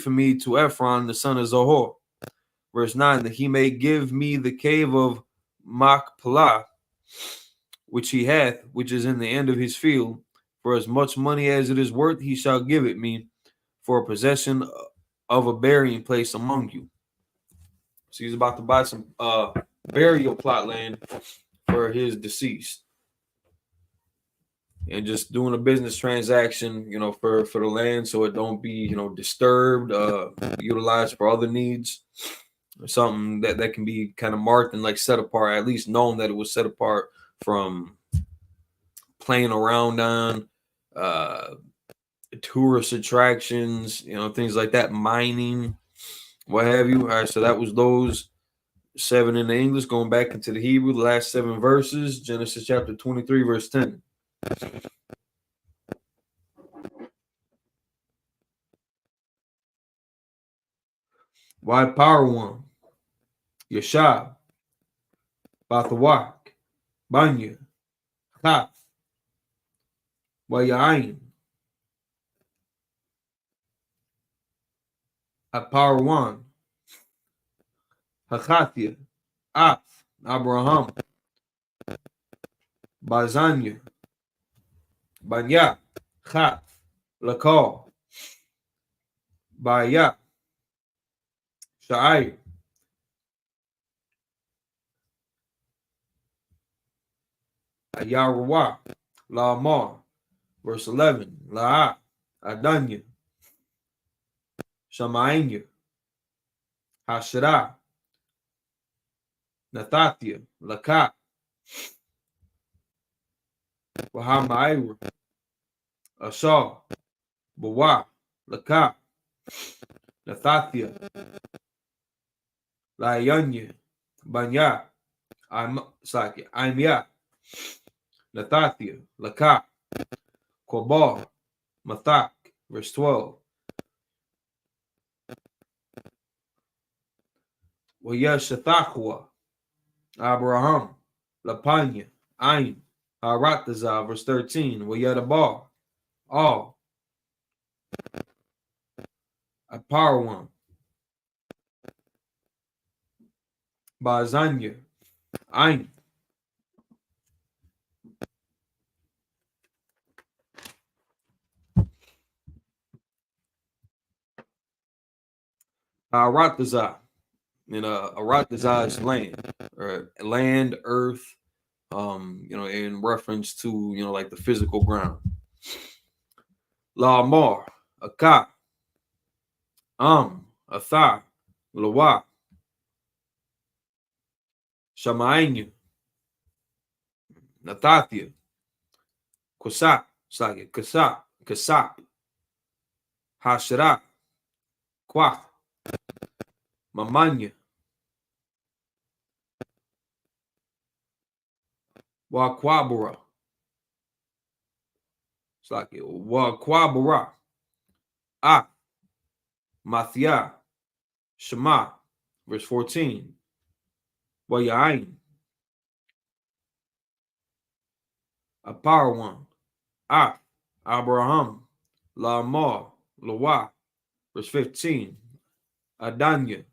O: me to Ephron the son of Zohar. Verse 9, that he may give me the cave of Machpelah, which he hath, which is in the end of his field. For as much money as it is worth, he shall give it me for a possession of a burying place among you. So he's about to buy some burial plot land for his deceased. And just doing a business transaction, for the land, so it don't be, disturbed, utilized for other needs, or something that can be kind of marked and like set apart, at least known that it was set apart from playing around on, tourist attractions, things like that, mining, what have you. All right, so that was those 7 in the English. Going back into the Hebrew, the last 7 verses, Genesis chapter 23, verse 10. Wide power one, Yashab, Bathawak, Banya, Kaf, Wayain. Power one, Hakathia, Abraham, Bazanya, Banya, Kaf, Lakal, Baya, Sha'ir, Ayaruwa, Lamar, Verse 11. La'a, Adanya, Shamainya, Hashira, Nathathia, Laka, Wahamaira, Ashar, Bawa, Laka, Nathathia, Layanya, Banya, Imya, Nathathia, Laka, Kobal, Mathak. Verse 12. Wayashathakwa, Abraham, Lapanya, Ain, Haratazah. Verse 13. Wayadabar, all, Aparwan, Bazanya, Ain, Haratazah. And Aratazah is land, or land, earth, in reference to, like the physical ground. Lamar, Akak, Athar, Lawa, Shamainu, Nathathia, Kusap, Kasap, Hashira, Kwak, Mamanya, Wakwabura, Wakwabura, Mathia, Shema. Verse 14. Wayain, Aparwan, Abraham, Lamar, Lawa. Verse 15. Adanya,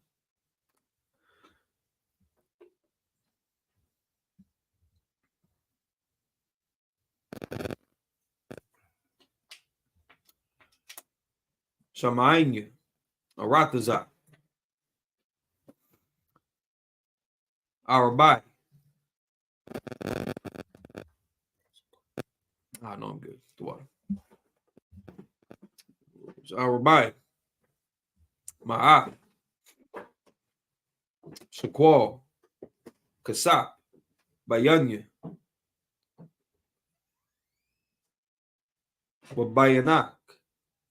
O: Shamainya, Aratazah, Arabai. I know I'm good. The water. Arabai, Ma'at, Shaqual, Kasap, Bayanya, Wabayanak,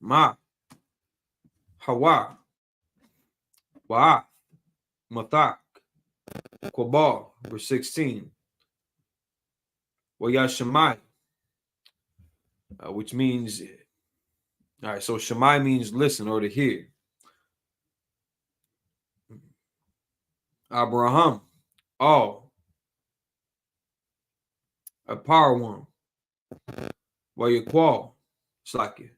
O: Ma, Hawa, Wa'ath, Mathak, Quabal. Verse 16. Wayashamai, which means, all right, so Shemai means listen or to hear. Abraham, all, a power one. Wayaqual, Slakia,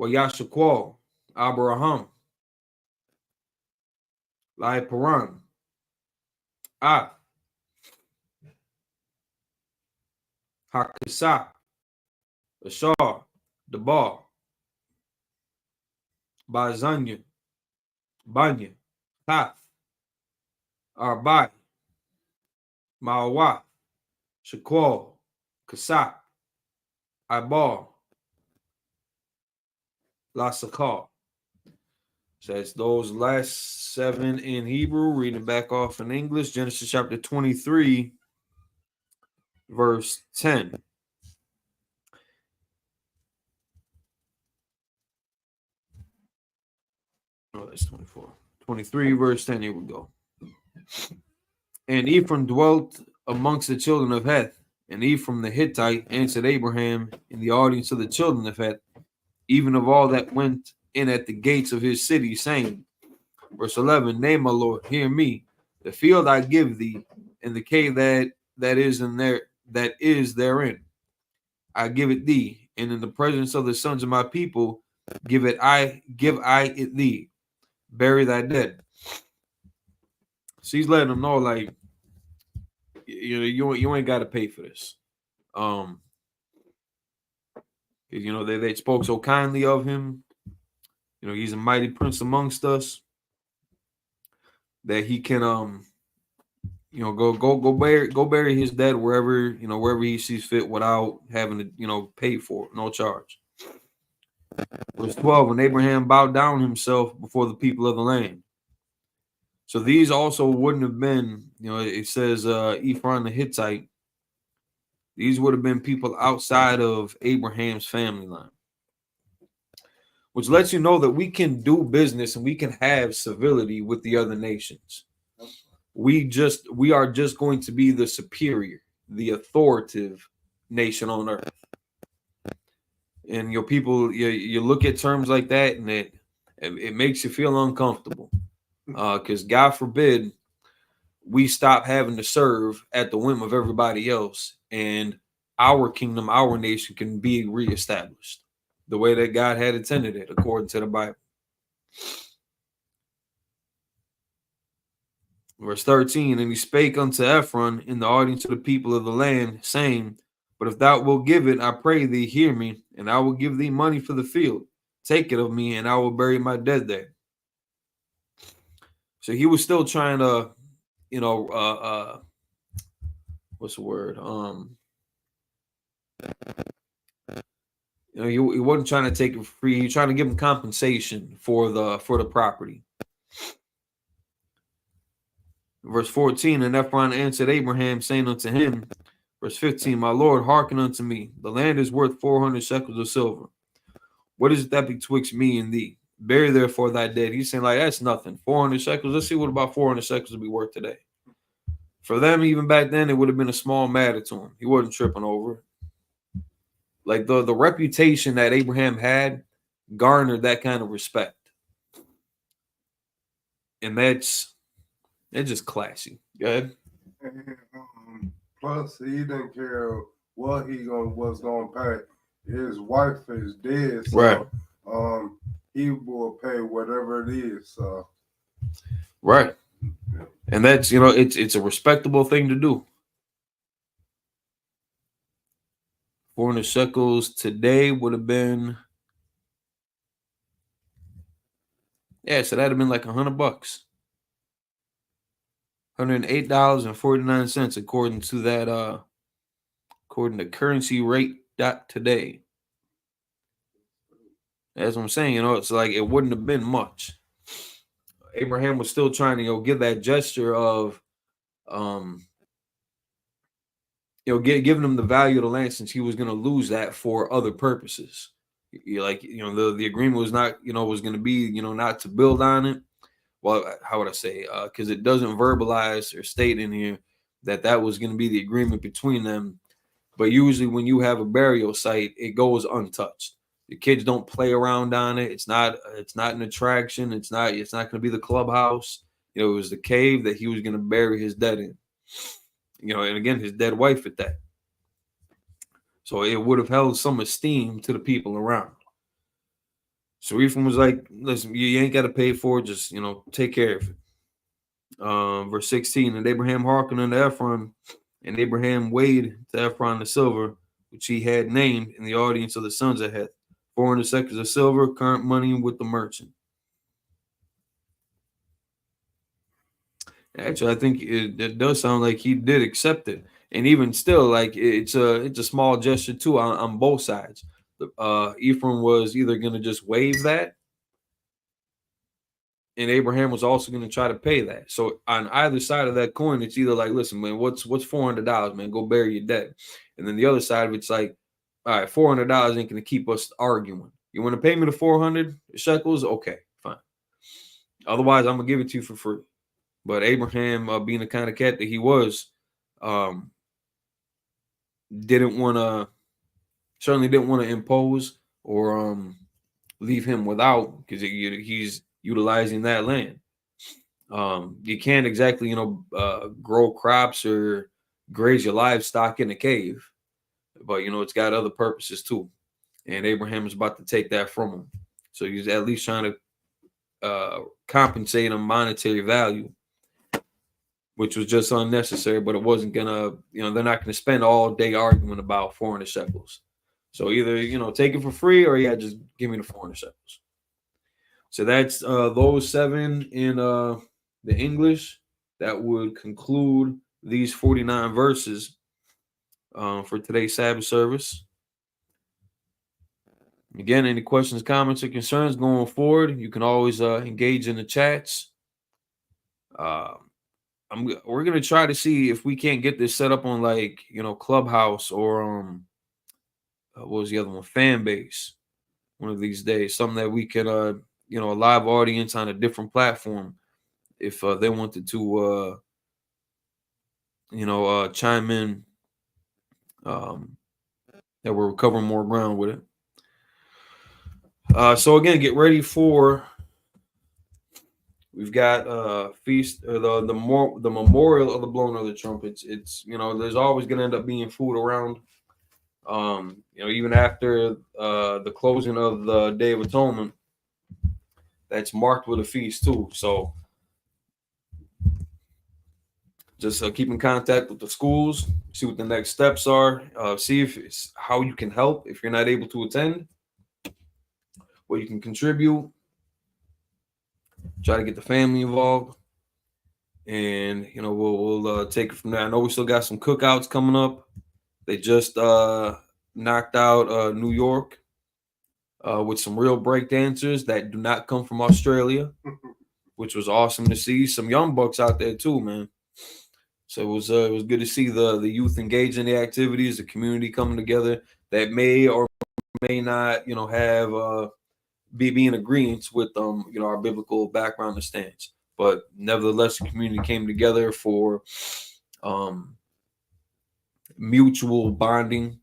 O: Wayashaqual, Abraham, Lai Paran, Hakasa, Ashar, Dabar, Bazanya, Banya, Tath, Arbai, Mawa, Shaqual, Kasap, Ibar, Lasakar. Says those last 7 in Hebrew, reading back off in English, Genesis chapter 23, verse 10. Oh, that's 24. 23, verse 10. Here we go. And Ephraim dwelt amongst the children of Heth, and Ephraim the Hittite answered Abraham in the audience of the children of Heth, even of all that went in at the gates of his city, saying, verse 11, nay, my Lord, hear me. The field I give thee, and the cave that is therein, I give it thee, and in the presence of the sons of my people, give I it thee. Bury thy dead. So he's letting them know, like, you ain't got to pay for this. They spoke so kindly of him. He's a mighty prince amongst us, that he can you know, go bury his dead wherever, you know, wherever he sees fit without having to, you know, pay for it, no charge. Verse 12, when Abraham bowed down himself before the people of the land. So these also wouldn't have been, you know, it says Ephron the Hittite. These would have been people outside of Abraham's family line, which lets you know that we can do business and we can have civility with the other nations. We are just going to be the superior, the authoritative nation on earth. And your people, you look at terms like that, and it makes you feel uncomfortable. Because God forbid we stop having to serve at the whim of everybody else, and our kingdom, our nation can be reestablished the way that God had intended it, according to the Bible. Verse 13, and he spake unto Ephron in the audience of the people of the land, saying, but if thou wilt give it, I pray thee, hear me, and I will give thee money for the field. Take it of me, and I will bury my dead there. So he was still trying to, you know, what's the word? You know, he wasn't trying to take it free. He was trying to give him compensation for the property. Verse 14, and Ephron answered Abraham, saying unto him, verse 15, my Lord, hearken unto me. The land is worth 400 shekels of silver. What is that betwixt me and thee? Bury therefore thy dead. He's saying, like, that's nothing. 400 shekels. Let's see what about 400 shekels would be worth today. For them, even back then, it would have been a small matter to him. He wasn't tripping over it. Like the reputation that Abraham had garnered that kind of respect. And that's just classy. Go ahead.
P: And, plus, he didn't care what was gonna pay. His wife is dead, so
O: right.
P: He will pay whatever it is. So
O: right. And that's, you know, it's a respectable thing to do. 400 shekels today would have been, yeah, so that'd have been like $100. $108.49 according to that according to currency rate today. That's what I'm saying, you know, it's like it wouldn't have been much. Abraham was still trying to, you know, give that gesture of you know, giving him the value of the land, since he was going to lose that for other purposes. Like, you know, the agreement was not, you know, was going to be, you know, not to build on it. Well, how would I say? Because it doesn't verbalize or state in here that was going to be the agreement between them. But usually when you have a burial site, it goes untouched. The kids don't play around on it. It's not an attraction. It's not going to be the clubhouse. You know, it was the cave that he was going to bury his dead in. You know, and again, his dead wife at that. So it would have held some esteem to the people around. So Ephraim was like, listen, you ain't got to pay for it. Just, you know, take care of it. Verse 16, and Abraham hearkened unto Ephron, and Abraham weighed to Ephron the silver, which he had named in the audience of the sons of Heth, 400 shekels of silver, current money with the merchant. Actually, I think it does sound like he did accept it, and even still, like it's a small gesture too on both sides. Ephraim was either going to just waive that, and Abraham was also going to try to pay that. So on either side of that coin, it's either like, listen, man, what's $400, man? Go bury your dead. And then the other side of it's like, all right, $400 ain't going to keep us arguing. You want to pay me the 400 shekels? Okay, fine. Otherwise, I'm gonna give it to you for free. But Abraham, being the kind of cat that he was, certainly didn't want to impose or leave him without, because he's utilizing that land. You can't exactly, grow crops or graze your livestock in a cave, but it's got other purposes too. And Abraham is about to take that from him, so he's at least trying to compensate him monetary value, which was just unnecessary. But it wasn't gonna, they're not gonna spend all day arguing about 400 shekels. So either take it for free, or just give me the 400 shekels. So that's those 7 in the English. that would conclude these 49 verses for today's Sabbath service. Again, any questions, comments, or concerns going forward, you can always engage in the chats. We're gonna try to see if we can't get this set up on Clubhouse or what was the other one, Fanbase, one of these days. Something that we can a live audience on a different platform if they wanted to chime in. That we're covering more ground with it. So again, get ready for. We've got feast the memorial of the blowing of the trumpets. It's there's always going to end up being food around. Even after the closing of the Day of Atonement, that's marked with a feast too. So just keep in contact with the schools, see what the next steps are, see if it's how you can help if you're not able to attend, what you can contribute. Try to get the family involved, and we'll take it from there. I know we still got some cookouts coming up. They just knocked out New York with some real break dancers that do not come from Australia, which was awesome to see. Some young bucks out there too, man. So it was good to see the youth engage in the activities, the community coming together that may or may not have. Be in agreement with our biblical background and stance, but nevertheless the community came together for mutual bonding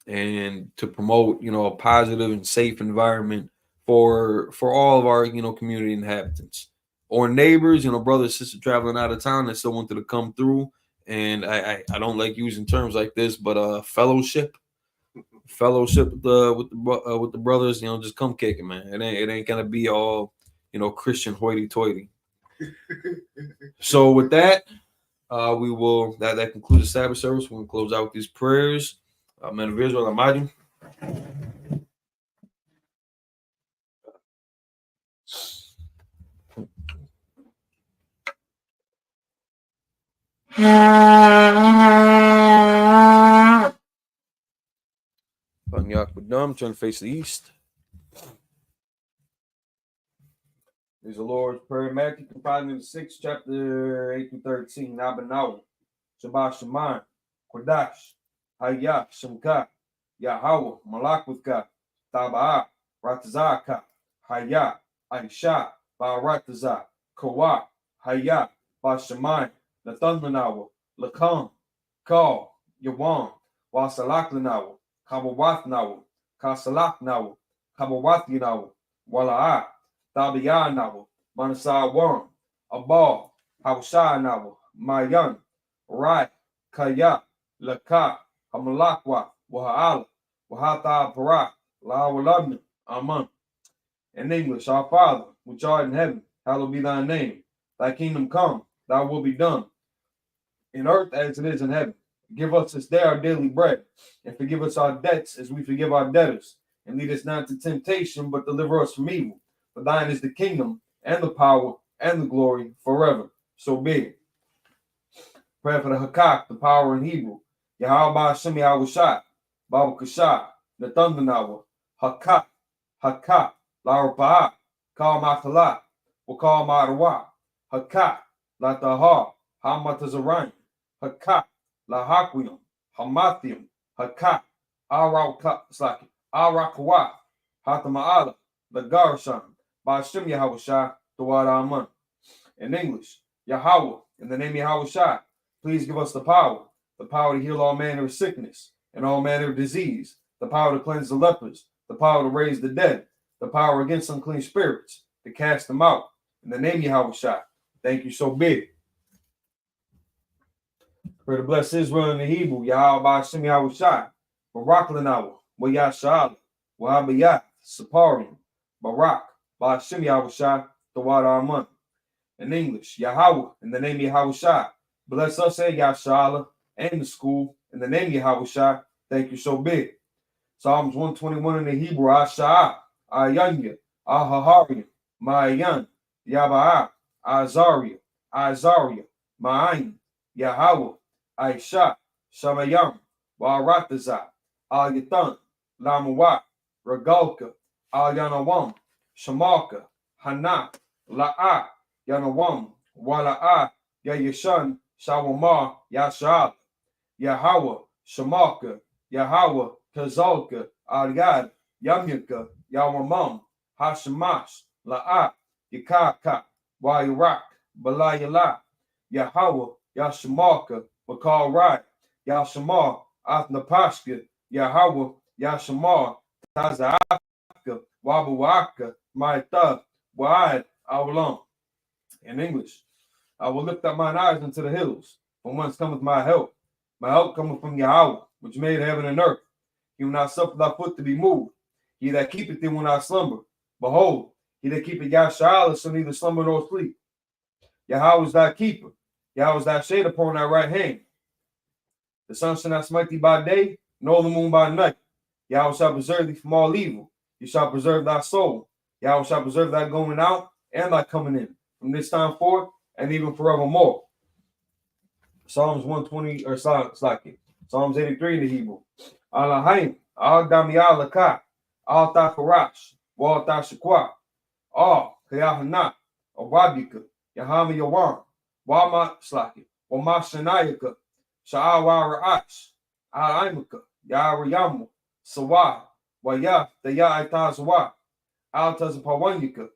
O: and to promote a positive and safe environment for all of our community inhabitants or neighbors, brothers, sisters traveling out of town that still wanted to come through. And I don't like using terms like this, but fellowship with the brothers, just come kick it, man. It ain't gonna be all Christian hoity-toity. So with that, we will that concludes the Sabbath service. We're gonna close out with these prayers. Man of Israel, Almighty. Turn to face the east. There's the Lord's Prayer, Matthew, confined in the 6th chapter, 8 through 13. Nabanaw, Shabbat Shemayim, Kodash, Hayah, Shemka, Yahweh, Malakwithka, Taba'ah, Ratazaka, Hayah, Aisha, Ba'arataza, Kawah, Hayah, Bashamayim, Nathanawa, Lakam, Kal, Yawan, Wasalakanawa, Kabawathnawa, Kasalaknawa, Kabawathinawa, Wala'ah, Tabianawa, Manasawan, Abal, Haushanawa, Mayan, Rai, Kaya, Laka, Hamalakwa, Waha'ala, Wahata Parak, La'awalabna, Aman. In English, our Father, which art in heaven, hallowed be thy name. Thy kingdom come, thy will be done, in earth as it is in heaven. Give us this day our daily bread, and forgive us our debts as we forgive our debtors. And lead us not into temptation, but deliver us from evil. For thine is the kingdom, and the power, and the glory, forever. So be it. Prayer for the Hakak, the power in Hebrew. Yahweh Hashem Yahushai, Babu Kashai, Nathanawa, Hakak, Hakak, Larapa'ah, Kal Makalat, Wakal Marawa, Hakak, Latahar, Hamatazarain, Hakak, Lahaquium, Hamathium, Hakak, Arakawah, Hatama'ala, Lagarashan, Ba'ashem Yahushai, Tawad Aman. In English, Yahweh, in the name of Yahushai, please give us the power to heal all manner of sickness and all manner of disease, the power to cleanse the lepers, the power to raise the dead, the power against unclean spirits, to cast them out. In the name of Yahushai, thank you, so be it. Pray to bless Israel in the Hebrew, Yahweh Hashem Yahushai, Barak Lanawa, Wayasha'ala, Wahabayah, Saparium, Barak, Ba'ashem Yahushai, Tawad Aman. In English, Yahweh, in the name of Yahushai, bless us and Yasha'ala and the school, in the name of Yahushai, thank you, so be it. Psalms 121 in the Hebrew, Asha'ah, Ayanya, Ahaharium, Ma'ayan, Yaba'ah, Azariah, Ma'ayin, Yahweh, Aisha, Shamayam, Warataza, Al Yatan, Lamawat, Regalka, Al Yanawam, Shamaka, Hana, La'a, Yanawam, Wala'a, Yayashan, Shawamar, Yasha'al, Yahweh, Shamaka, Yahweh, Kazalka, Al-Yad, Yamyaka, Yawamam, Hashemash, La'a, Yakaka, Wayarak, Balayala, Yahweh, Yashamaka, Bakal Rai, Yashamar, Athnapashka, Yahweh, Yashamar, Tazaka, Wabawaka, Maitha, Wa'ad, Awlam. In English, I will lift up mine eyes into the hills, from whence cometh my help. My help cometh from Yahweh, which made heaven and earth. He will not suffer thy foot to be moved. He that keepeth thee will not slumber. Behold, he that keepeth Yahshua shall neither slumber nor sleep. Yahweh is thy keeper. Yahweh is thy shade upon thy right hand. The sun shall not smite thee by day, nor the moon by night. Yahweh shall preserve thee from all evil. He shall preserve thy soul. Yahweh shall preserve thy going out and thy coming in, from this time forth and even forevermore. Psalms 120, or Psalms 83 in the Hebrew. Alahayim, Al-Dami Al-Lakah, Al-Takarash, Wal-Tashakwa, Al-Kayahana, Awabika, Yahami Yawan, Wama Slaki, Wama Shanayaka, Sha'awa Ra'ash, Al-Aimaka, Yarayamu, Sawa, Wayaf, Daya Itazawa, Al-Tazapawanyika,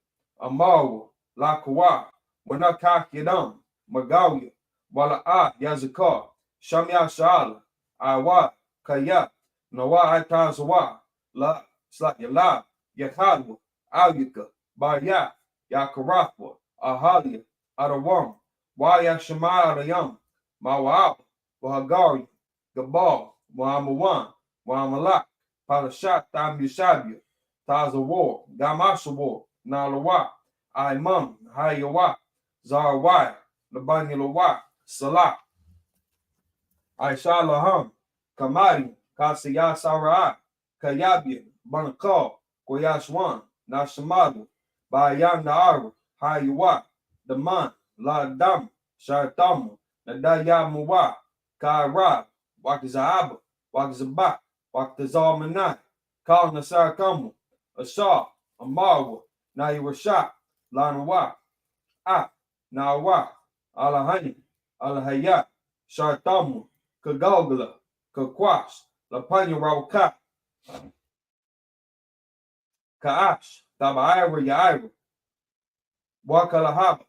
O: Amawa, Lakawa, Wanakak Yadam, Magawi, Wala'a Yazakar, Shamya Sha'ala, Awa, Kaya, Nawa Itazawa, La Slakya, Yakadwa, Alyaka, Baya, Yakarathwa, Ahalia, Adawam, Waya Shema Adayam, Mawa'ab, Wahagari, Gabal, Wahamawan, Wahamalak, Palashat, Tam Yushabia, Tazawar, Gamashawar, Nalawa, Imam, Hayawa, Zarawai, Labanyalawa, Salah, Aisha Laham, Kamari, Kasaya Sarai, Kayabia, Banakal, Koyashwan, Nashamadu, Bayan Naara, Hayawa, Daman, Ladam, Shartamu, Nadaya Muwa, Kaira, Wakizahaba, Wakizabak, Wakizalmanai, Kal Nasar Kamu, Ashar, Amarwa, Nayurasha, Lanawa, Nawa, Alahani, Alahaya, Shartamu, Kagalgala, Kakwash, Lapanya Rawka, Kaash, Tabaira Yaira, Wakalahaba,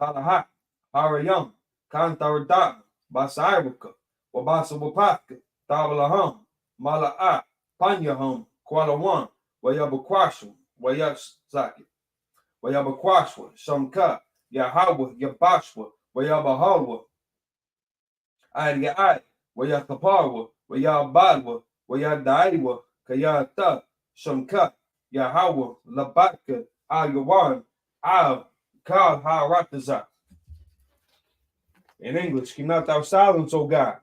O: Talaha, Harayam, Kantaradam, Basairaka, Wabasa Wapaka, Tabalaham, Mala'a, Panyaham, Kualawan, Wayabakwashu, Wayasaki, Wayabakwashwa, Shamka, Yahawah, Yabashwa, Wayabahawa, Ayai, Wayakaparwa, Wayabadwa, Wayadaiwa, Kayata, Shamka, Yahawah, Labaka, Ayawan, Al, Kal Harataza. In English, keep not thou silence, O God.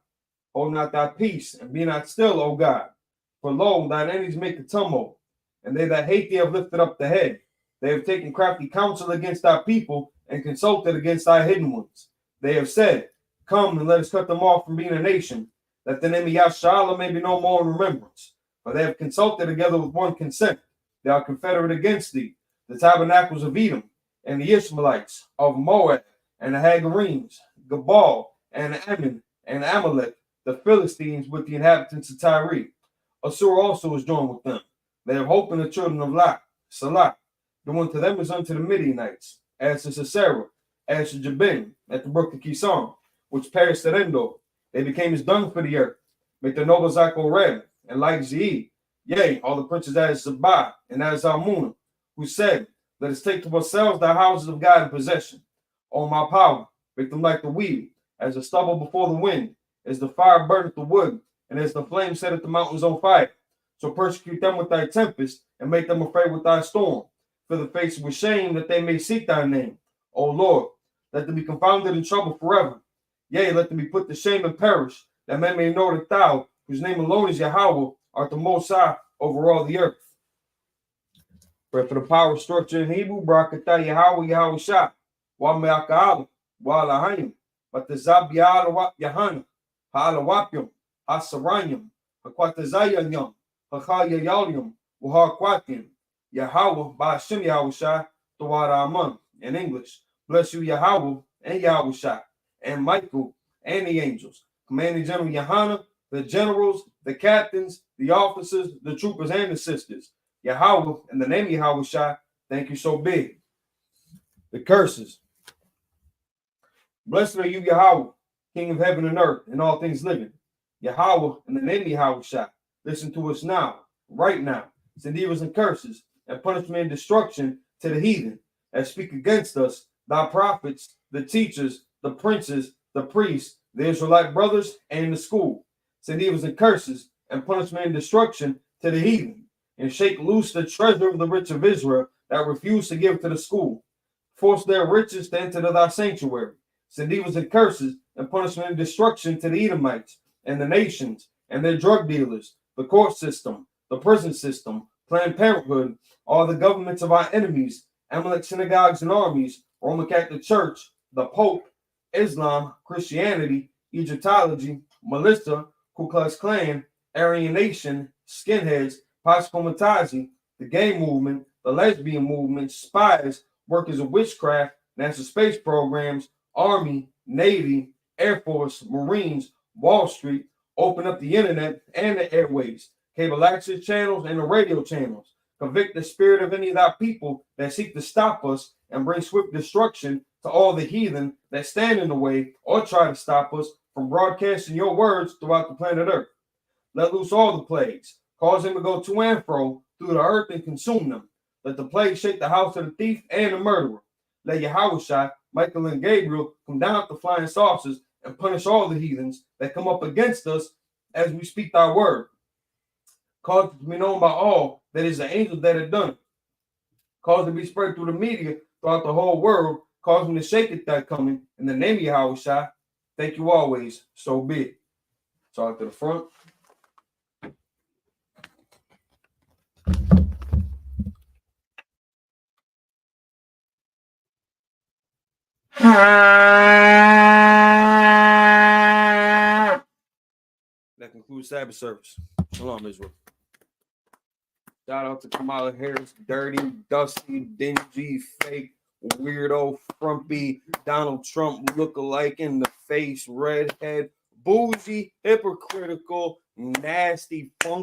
O: Hold not thy peace, and be not still, O God. For lo, thine enemies make a tumult, and they that hate thee have lifted up the head. They have taken crafty counsel against thy people, and consulted against thy hidden ones. They have said, come and let us cut them off from being a nation, that the name of Yahshua may be no more in remembrance. For they have consulted together with one consent. They are confederate against thee, the tabernacles of Edom, and the Ishmaelites of Moab, and the Hagarenes, Gabal, and Ammon, and Amalek, the Philistines with the inhabitants of Tyre. Assur also is joined with them. They have hope in the children of Lot, Salah. The one to them is unto the Midianites, as to Sisera, as to Jabin, at the brook of Kison, which perished at Endor. They became as dung for the earth. Make the nobles like Oreb, and like Zeid, yea, all the princes as Zabah, and as Almunah, who said, let us take to ourselves the houses of God in possession. O my power, make them like the weed, as the stubble before the wind, as the fire burneth the wood, and as the flame setteth the mountains on fire. So persecute them with thy tempest, and make them afraid with thy storm. Fill the face with shame, that they may seek thy name. O Lord, let them be confounded in trouble forever. Yea, let them be put to shame and perish, that men may know that thou, whose name alone is Yahweh, art the Most High over all the earth. Pray for the power structure in Hebrew, Barakatah Yahweh Yahweh Shah, Wa Me'aka'ala, Wa Lahayim, Batazabiala Yahana, Halawapium, Hasaranyum, Hakwatazayanyum, Hakayayalium, Waharquatim, Yahweh, Bashim Yahushai, Tawada Aman. In English, bless you, Yahweh and Yahushai, and Michael and the angels. Commanding General Yahana, the generals, the captains, the officers, the troopers, and the sisters. Yahweh, in the name of Yahushai, thank you so big. The curses. Blessed are you, Yahweh, King of heaven and earth, and all things living. Yahweh, in the name of Yahushai, listen to us now, right now. Send evils and curses, and punishment and destruction to the heathen that speak against us, thy prophets, the teachers, the princes, the priests, the Israelite brothers, and the school. Send evils and curses, and punishment and destruction to the heathen, and shake loose the treasure of the rich of Israel that refuse to give to the school. Force their riches to enter to thy sanctuary. Send evils and curses, and punishment and destruction to the Edomites, and the nations, and their drug dealers, the court system, the prison system, Planned Parenthood, all the governments of our enemies, Amalek synagogues and armies, Roman Catholic Church, the Pope, Islam, Christianity, Egyptology, militia, Ku Klux Klan, Aryan Nation, skinheads, Pascomatazi, the gay movement, the lesbian movement, spies, workers of witchcraft, NASA space programs, Army, Navy, Air Force, Marines, Wall Street, open up the internet and the airways, cable access channels and the radio channels. Convict the spirit of any of thy people that seek to stop us and bring swift destruction to all the heathen that stand in the way or try to stop us from broadcasting your words throughout the planet Earth. Let loose all the plagues, cause them to go to and fro through the earth and consume them. Let the plague shake the house of the thief and the murderer. Let Yahushua, Michael, and Gabriel come down with the flying saucers and punish all the heathens that come up against us as we speak thy word. Cause it to be known by all that is the angels that have done it. Cause it to be spread through the media throughout the whole world. Cause them to shake it that coming. In the name of Yahushua, thank you always. So be it. Talk to the front. That concludes Sabbath service. Shalom, Israel. Shout out to Kamala Harris, dirty, dusty, dingy, fake, weirdo, frumpy, Donald Trump look-alike in the face, redhead, bougie, hypocritical, nasty, funky.